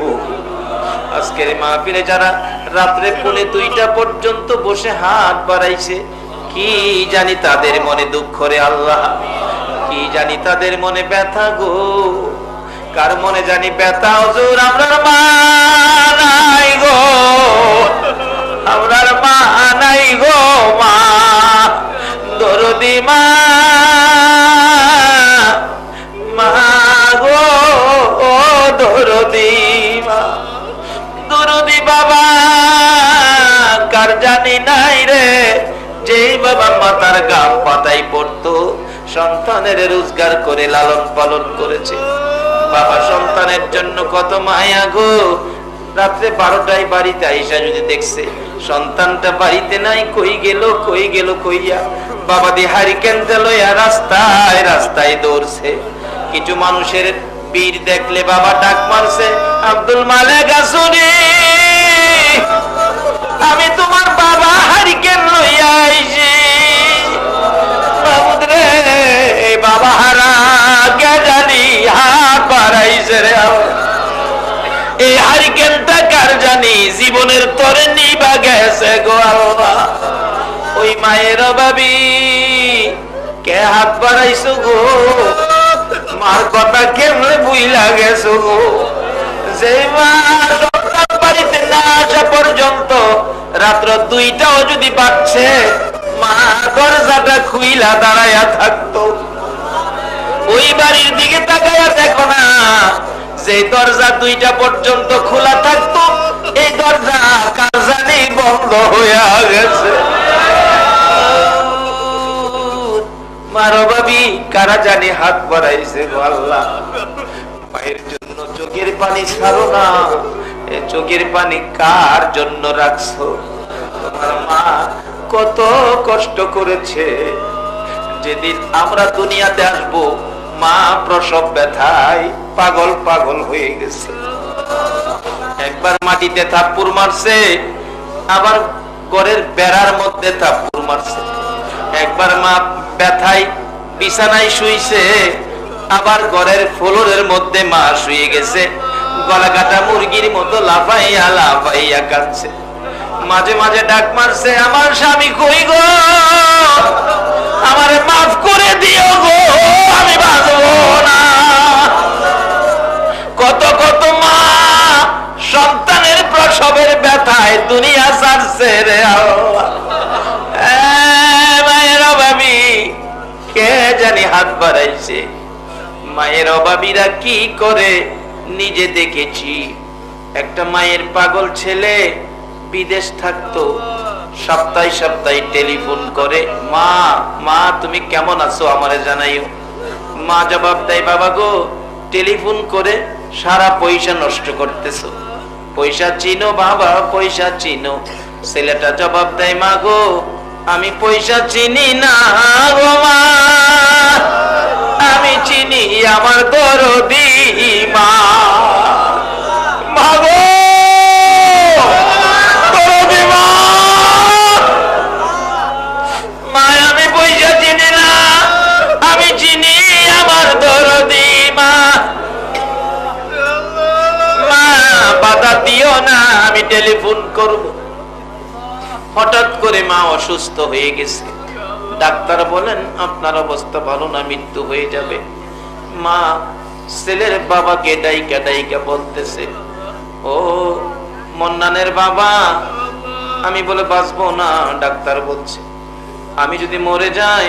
আজকের মাহফিলে যারা রাত্রে পৌনে 2টা পর্যন্ত বসে হাত বাড়াইছে, কি জানি তাদের মনে দুঃখ রে আল্লাহ, কি জানি তাদের মনে ব্যথা গো। কার মনে জানি ব্যথা, হুজুর আমরার মা নাই গো, আমরার মা নাই গো, মা দরদি মা, মা গো দরদি মা, দরদি বাবা কার জানি নাই রে, যেই বাবা মাতার গাম পাতাই পড়তো, সন্তানের রোজগার করে লালন পালন করেছে। বাবা সন্তানের জন্য কত মায়া গো। রাত্রে 12টায় বাড়িতে আইসা যদি দেখছে সন্তানটা বাড়িতে নাই, কই গেল কই গেল কইয়া বাবা দি হারিকেন লইয়া রাস্তায় রাস্তায় দৌড়ছে। কিছু মানুষের বীর দেখলে বাবা ডাক মারছে, আব্দুল মালেক আসুনি, আমি তোমার বাবা হারিকেন লইয়া আইছি। বাবুরে বাবা হারা কে জানি হাত বাড়াইছে রে, এই হারিকেনটা কার জানি জীবনের তরে নিবা গেছে গো আল্লাহ। ওই মায়ের ভাবি কে হাত বাড়াইছো গো, মার কথা কেমনে বুইলা গেছো গো। যে মা সন্তান বাড়িতে না আসা পর্যন্ত রাত্র 2টাও যদি বাজছে, মা দরজাটা খুইলা দাঁড়ায়া থাকতো। ওই বাড়ির দিকে তাকায়া দেখো না, যে দরজা 2টা পর্যন্ত খোলা থাকতো, এই দরজা কার জানি বন্ধ হইয়া গেছে। মারো ভাবি কারা জানি হাত বাড়াইছে গো আল্লাহ। মায়ের জন্য চোখের পানি ছাড়ো না, এই চোখের পানি কার জন্য রাখছো? তোমার মা কত কষ্ট করেছে। যেদিন আমরা দুনিয়াতে আসবো, মা প্রসব ব্যথায় পাগল পাগল হয়ে গেছে। একবার মাটিতে থাপ্পড় মারছে, আবার ঘরের বেড়ার মধ্যে থাপ্পড় মারছে। একবার মা ব্যথায় বিছানায় শুইছে, আবার ঘরের ফ্লোরের মধ্যে মা শুয়ে গেছে, গলা কাটা মুরগির মতো লাফাইয়া লাফাইয়া কাঁদছে। মাঝে মাঝে ডাক মারছে, আমার স্বামী কই গো, আমারে মাফ করে দিও গো, আমি বাঁচবো না। কত কত মা সন্তানের প্রসবের ব্যথায় দুনিয়া ছাড়ছে রে আল্লাহ। মায়ের অভাবী কে জানি হাত বাড়াইছে। মায়ের অভাবীরা কি করে নিজে দেখেছি। একটা মায়ের পাগল ছেলে বিদেশ থাকতো, সপ্তাহে সপ্তাহে টেলিফোন করে, মা মা তুমি কেমন আছো আমারে জানাইও। মা জবাব দেয়, বাবা গো টেলিফোন করে সারা পয়সা নষ্ট করতেছো, পয়সা চিনো বাবা, পয়সা চিনো। ছেলেটা জবাব দেয়, মা গো আমি পয়সা চিনি না গো মা, আমি চিনি আমার দরদি মা। মা গো দরদি মা, মা আমি পয়সা করে মা অসুস্থ হয়ে গেছে। ডাক্তার বলেন আপনার অবস্থা ভালো না, মৃত্যু হয়ে যাবে। মা ছেলের বাবাকে ডাইকা ডাইকা বলতেছে, ও মন্নানের বাবা, আমি বলে বাঁচবো না। ডাক্তার বলছে আমি যদি মরে যাই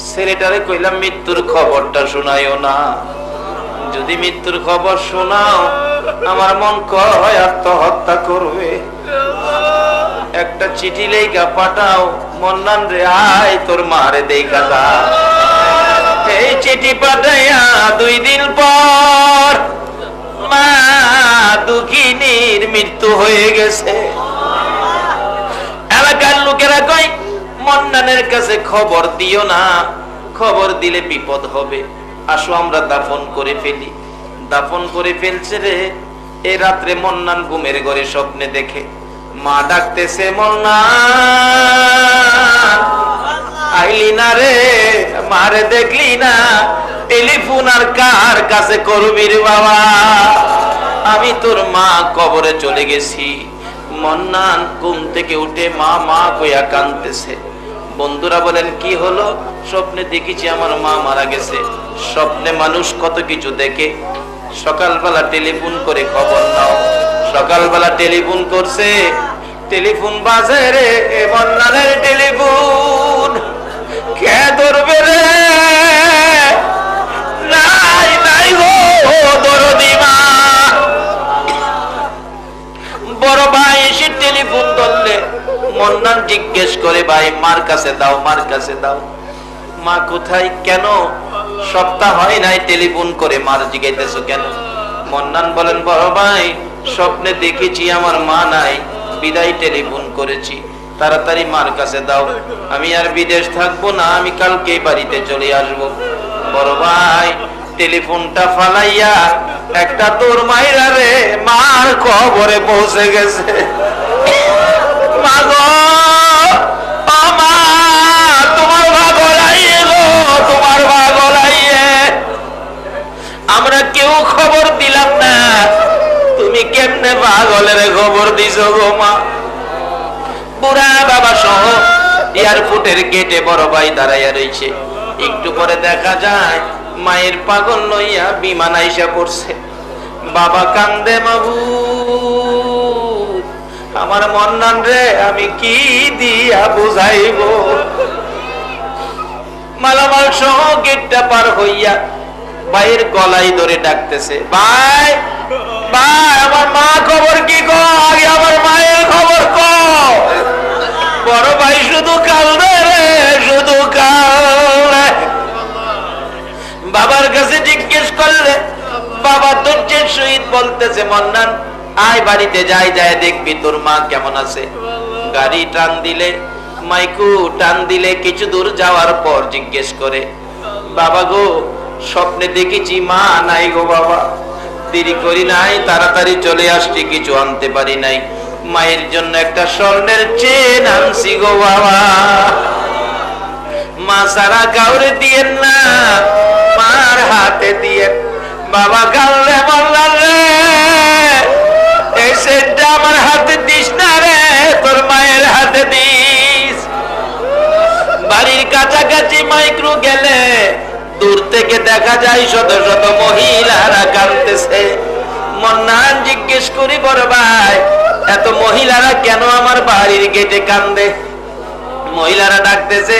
ছেলেটারে কইলাম মৃত্যুর খবরটা শোনাইও না, যদি মৃত্যুর খবর শোনাও আমার মন কয় আত্মহত্যা করবে। একটা চিঠি লেখা পাঠাও, মন্নান রে আয় তোর মারে দেখা দা। এই চিঠি পাঠাইয়া 2 দিন পর মা দুঃখিনীর মৃত্যু হয়ে গেছে। এলাকার লোকেরা কয় মন্নানের কাছে খবর দিও না, খবর দিলে বিপদ হবে, আসো আমরা দাফন করে ফেলি। দাফন করে ফেলছে রে। এই রাত্রে মন্নান ঘুমের ঘরে স্বপ্নে দেখে মা ডাকতেছে, মন্নান আইলি না রে, মারে দেখলি না, টেলিফোন আর কার কাছে করবি রে বাবা, আমি তোর মা কবরে চলে গেছি। মন্নান ঘুম থেকে উঠে মা মা কইয়া কাঁদতেছে। বন্ধুরা বলেন কি হলো? স্বপ্নে দেখেছি আমার মা মারা গেছে। স্বপ্নে মানুষ কত কিছু দেখে। সকালবেলা টেলিফোন করে খবর নাও। সকালবেলা টেলিফোন করছে, টেলিফোন বাজে রে, মন্নানের টেলিফোন। কে ধরবে রে? নাই নাই গো দরদি মা। বড় ভাই এসে টেলিফোন ধরলে মন্নান জিজ্ঞেস করে, ভাই মার কাছে দাও, মার কাছে দাও। মা কোথায়? কেন সপ্তাহ হয় নাই টেলিফোন করে মার জিজ্ঞাইতেছো কেন? মন্নান বলেন, বড় ভাই স্বপ্নে দেখেছি আমার মা নাই, বিদায় টেলিফোন করেছি, তাড়াতাড়ি মার কাছে দাও, আমি আর বিদেশ থাকবো না, আমি কালকে বাড়িতে চলে আসবো। বড় ভাই টেলিফোনটা ফালাইয়া একটা তোর মাইরা রে মার খবরে পৌঁছে গেছে। মা গো, ও মা, তোমার ভাগর আইয়ে গো, তোমার ভাগর আইয়ে। আমরা কেউ খবর দিলাম না, তুমি কেমনে পাগলের খবর দিছো গো মা? বুড়া বাবা সহ এয়ারপোর্টের গেটে বড় ভাই দাঁড়াইয়া রয়েছে। একটু পরে দেখা যায় মায়ের পাগল লইয়া বিমান আইসা পড়ছে। বাবা কান্দে, মাবু আমার মন্নান রে আমি কি দিয়া বুঝাইব? মালামাল সহ গেটটা পার হইয়া ভাইয়ের গলায় ধরে ডাকতেছে, ভাই ভাই আমার মা খবর কি গো, আগে আমার মায়ের খবর কো। বড় ভাই শুধু কান্দে রে, শুধু কান্দে। বাবার কাছে জিজ্ঞেস করলে বাবা ধৈর্যের সহিত বলতেছে, মন্নান আয় বাড়িতে যাই, যায় দেখবি তোর মা কেমন আছে। গাড়ি টান দিলে, মাইকু টান দিলে কিছু দূর যাওয়ার পর জিজ্ঞেস করে, বাবা গো স্বপ্নে দেখেছি মা নাই গো বাবা, দেরি করি নাই, তাড়াতাড়ি চলে আসছি, কিছু আনতে পারি নাই, মায়ের জন্য একটা স্বর্ণের চেন আনছি গো বাবা, মা সারা কাউরে দিয়েন না, মার হাতে দিয়েন। বাবা কাউরে বললেন রে, এই চেনটা আমার হাতে দিস না রে, তোর মায়ের হাতে দিস। বাড়ির কাছাকাছি মাইক্রো গেলে দূর থেকে দেখা যায় শত শত মহিলারা কাঁদতেছে। মন্নান জিজ্ঞেস করি, বড় ভাই এত মহিলারা কেন আমার বাড়ির গেটে কান্দে? মহিলারা ডাকতেছে,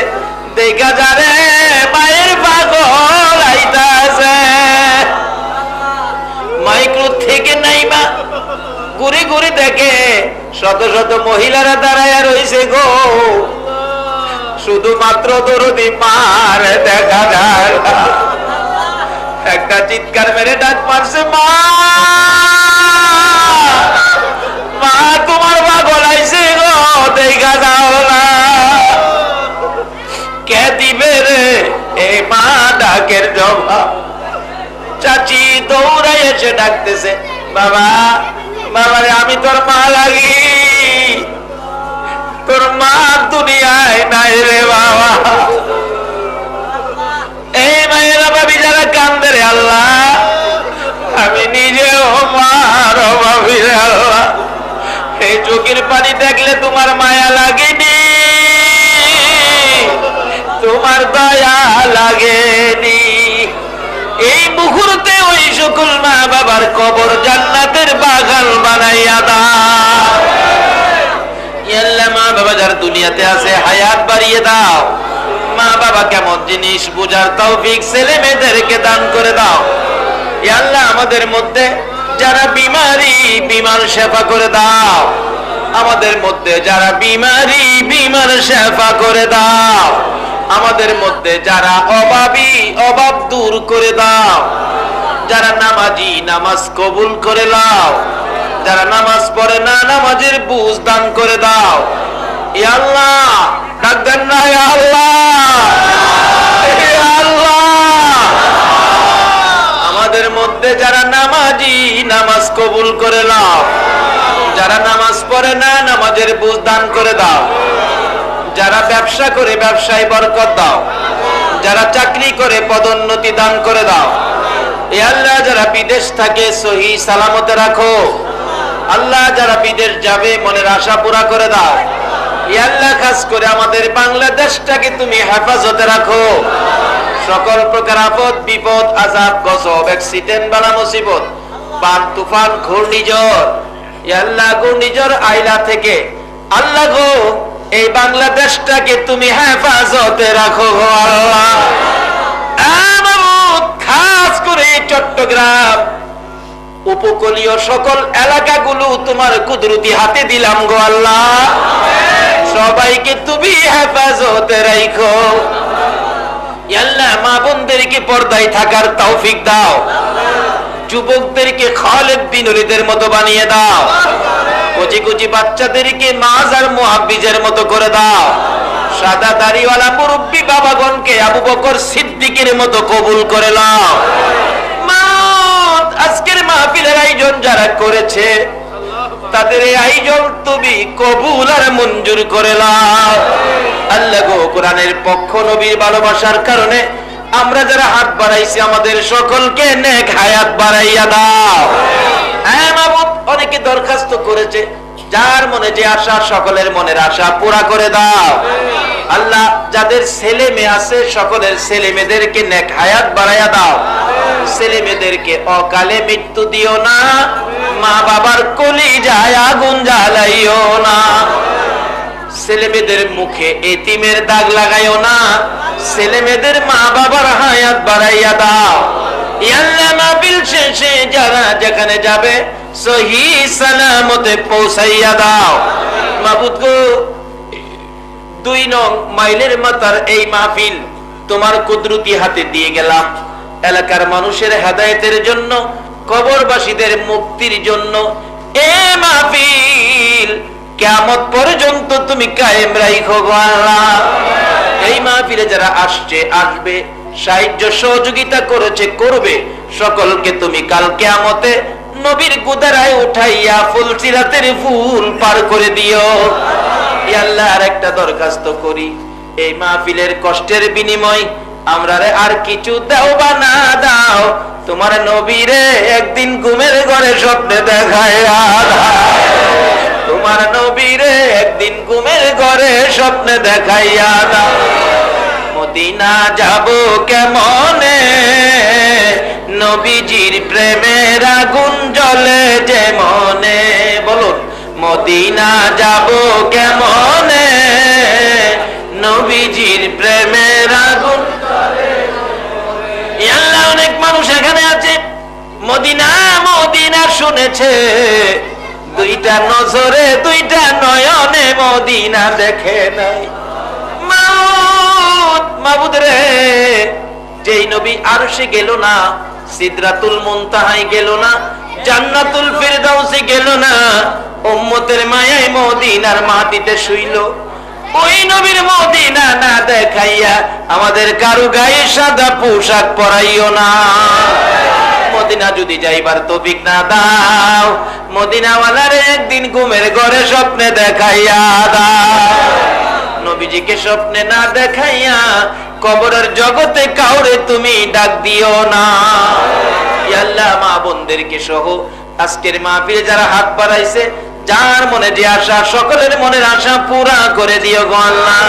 দেখা যারে মায়ের পাগল আইতাছে। মাইক্রো থেকে নাইবা ঘুরে ঘুরে দেখে শত শত মহিলারা দাঁড়ায় রইছে গো, শুধুমাত্র দরদি মার দেখা যায়। একটা চিৎকার মেরে ডাক মারছে, মা মা তোমার পাগল আইছে গো, দেখা যাও না। কে দিবে রে এই মা ডাকের জবাব? চাচি দৌড়াই এসে ডাকতেছে, বাবা বাবা রে আমি তোর মা লাগি, তোর মা দুনিয়ায় নাই রে বাবা। এই মায়েরা ভাবি যারা কান্দে রে আল্লাহ, আমি নিজেও মার ভাবি রে আল্লাহ। এই চোখের পানি দেখলে তোমার মায়া লাগেনি? তোমার দয়া লাগেনি। এই মুহূর্তে ওই সকল মা বাবার কবর জান্নাতের বাগান বানাইয়া দাও। আল্লাহ মা বাবা যারা দুনিয়াতে আছে হায়াত বাড়িয়ে দাও। মা বাবা কেমন জিনিস বুঝার তৌফিক ছেলে মেয়েদেরকে দান করে দাও। আল্লাহ আমাদের মধ্যে যারা বিমারি বিমার শেফা করে দাও। আমাদের মধ্যে যারা বিমারি বিমার শেফা করে দাও। আমাদের মধ্যে যারা অভাবী অভাব দূর করে দাও। যারা নামাজি নামাজ কবুল করে নাও। যারা নামাজ পড়ে না নামাজের বুঝ দান করে দাও। ই আল্লাহ ডাকবেন না, ই আল্লাহ, ই আল্লাহ। আমাদের মধ্যে যারা নামাজি নামাজ কবুল করে নাও। যারা নামাজ পড়ে না নামাজের বুঝ দান করে দাও। যারা ব্যবসা করে ব্যবসায় বরকত দাও। যারা চাকরি করে পদোন্নতি দান করে দাও। এ আল্লাহ যারা বিদেশ থাকে সহি সালামতে রাখো। আল্লাহ যারা বিদেশ যাবে মনের আশা পুরা করে দাও। এ আল্লাহ খাস করে আমাদের বাংলাদেশটাকে তুমি হেফাজতে রাখো। সকল প্রকার আপদ বিপদ আযাব গজব অ্যাক্সিডেন্ট বালা মুসিবত বান তুফান ঘূর্ণিঝড় এ আল্লাহ ঘূর্ণিঝড় আইলা থেকে আল্লাহ গো এই বাংলাদেশটাকে তুমি হেফাজতে রাখো গো আল্লাহ। খাস করে চট্টগ্রাম উপকূলীয় সকল এলাকাগুলো তোমার কুদরতি হাতে দিলাম গো আল্লাহ। সবাইকে তুমি হেফাজতে রাখো। আল্লাহ মা বোনদেরকে পর্দায় থাকার তৌফিক দাও। যুবকদেরকে খালেদ বিন ওলীদের মতো বানিয়ে দাও। কুচি কুচি বাচ্চাদেরকে মাজার মুহাব্বিজের মতো করে দাও। সাদা দাড়িওয়ালা মুরব্বী বাবাগণকে আবু বকর সিদ্দিকের মতো কবুল করে নাও। আজকের মাহফিলের আয়োজন যারা করেছে তাদের এই আয়োজন তুমি কবুল আর মঞ্জুর করে নাও। আল্লাহ গো কোরআনের পক্ষ নবীর ভালোবাসার কারণে আমরা যারা হাত বাড়াইছি আমাদের সকলকে নেক হায়াত বাড়াইয়া দাও। হ্যাঁ মাবুদ অনেকে দরখাস্ত করেছে যার মনে যে আশা সকলের মনের আশা পুরা করে দাও। আল্লাহ যাদের ছেলে মেয়ে আছে সকলের ছেলে মেয়েদেরকে নেক হায়াত বাড়াইয়া দাও। ছেলে মেয়েদেরকে অকালে মৃত্যু দিও না। মা বাবার কলিজায় আগুন জ্বালাইও না। ছেলে মেয়েদের মুখে এতিমের দাগ লাগাইও না। ছেলে মেয়েদের মা বাবার হায়াত বাড়াইয়া দাও। আল্লাহ মাহফিল শেষে যারা যেখানে যাবে সহি সালামতে পৌঁছাইয়া দাও। মাবুদ গো 2 নং মাইলের মাথার এই মাহফিল তোমার কুদরতি হাতে দিয়ে গেলাম। এলাকার মানুষের হেদায়েতের জন্য কবরবাসীদের মুক্তির জন্য এই মাহফিল কিয়ামত পর্যন্ত তুমি কায়েম রাখো গো আল্লাহ। এই মাহফিলে যারা আসছে আসবে সাহায্য সহযোগিতা করেছে করবে সকলকে তুমি কাল কিয়ামতে নবীর কুদারায় উঠাইয়া ফুলসিরাতের ফুল পার করে দিও। ই আল্লাহ আর একটা দরখাস্ত করি এই মাহফিলের কষ্টের বিনিময় আমরা আর কিছু দাও বা না দাও তোমার নবীরে একদিন ঘুমের ঘরে স্বপ্নে দেখায়া তোমার নবীরে একদিন ঘুমের ঘরে স্বপ্নে দেখাইয়া দাও। মদিনা যাব কেমনে নবীজির প্রেমের আগুন জ্বলে যে মনে। বলুন মদিনা যাব কেমনে নবীজির প্রেমের আগুন জ্বলে। আল্লাহ অনেক মানুষ এখানে আছে মদিনা মদিনা শুনেছে দুইটা নজরে দুইটা নয়নে মদিনা দেখে নাই। মাবুদ রে যেই নবী আরশে গেল না সিদরাতুল মুনতাহায় গেল না জান্নাতুল ফিরদাউসে গেল না উম্মতের মায়ায় মদিনার মাটিতে শুইল। ওই নবীর মদিনা না দেখাইয়া আমাদের কারো গায়ে সাদা পোশাক পরাইও না। মদিনা যদি যাইবার তৌফিক না দাও মদিনাওয়ালারে একদিন ঘুমের ঘরে স্বপ্নে দেখাইয়া দাও। নবীজিকে স্বপ্নে না দেখাইয়া কবরের জগতে কাউরে তুমি ডাক দিও না। আল্লাহ মা বোনদেরকে সহ আজকের মাহফিলে যারা হাত বাড়াইছে যার মনে যে আশা সকলের মনের আশা পুরা করে দিও গো আল্লাহ।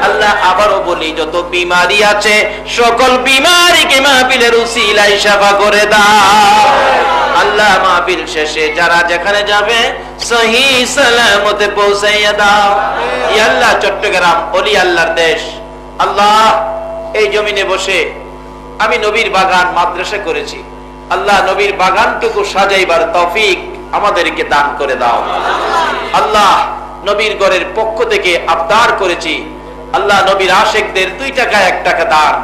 আল্লাহ আবারও বলি, যত বিমারি আছে সকল বিমারিকে মাহফিলের উসিলায় শাফা করে দাও। আল্লাহ মাহফিল শেষে যারা যেখানে যাবে সহি সালামতে পৌঁছাইয়া দাও। ইয়া আল্লাহ, চট্টগ্রাম ওলি আল্লাহর দেশ, আল্লাহ এই জমিনে বসে আমি নবীর বাগান মাদ্রাসা করেছি, আল্লাহ নবীর বাগানটুকু সাজাইবার তৌফিক আমাদেরকে দান করে দাও। আল্লাহ নবীর ঘরের পক্ষ থেকে আবদার করেছি, আল্লাহ নবীর আশিকদের 2 টাকা 1 টাকা দান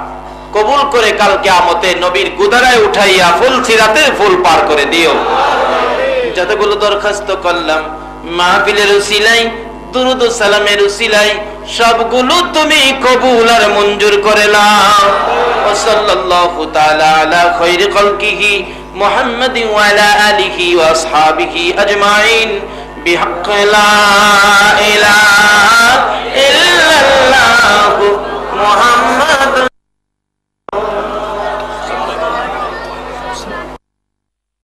কবুল করে কাল কিয়ামতে নবীর গুদারায় উঠাইয়া ফুল সিরাতের ফুল পার করে দিও। যতগুলো দরখাস্ত করলাম মাহফিলের উসিলাই, দুরুদ ও সালামের উসিলাই, সবগুলো তুমি কবুল আর মঞ্জুর করে নাও। ওয়া সাল্লাল্লাহু তাআলা আলা খায়রি খালকিহি মুহাম্মাদিন ওয়া আলা আলিহি ওয়া আসহাবিহি আজমাইন বিহাক্কি লা ইলাহা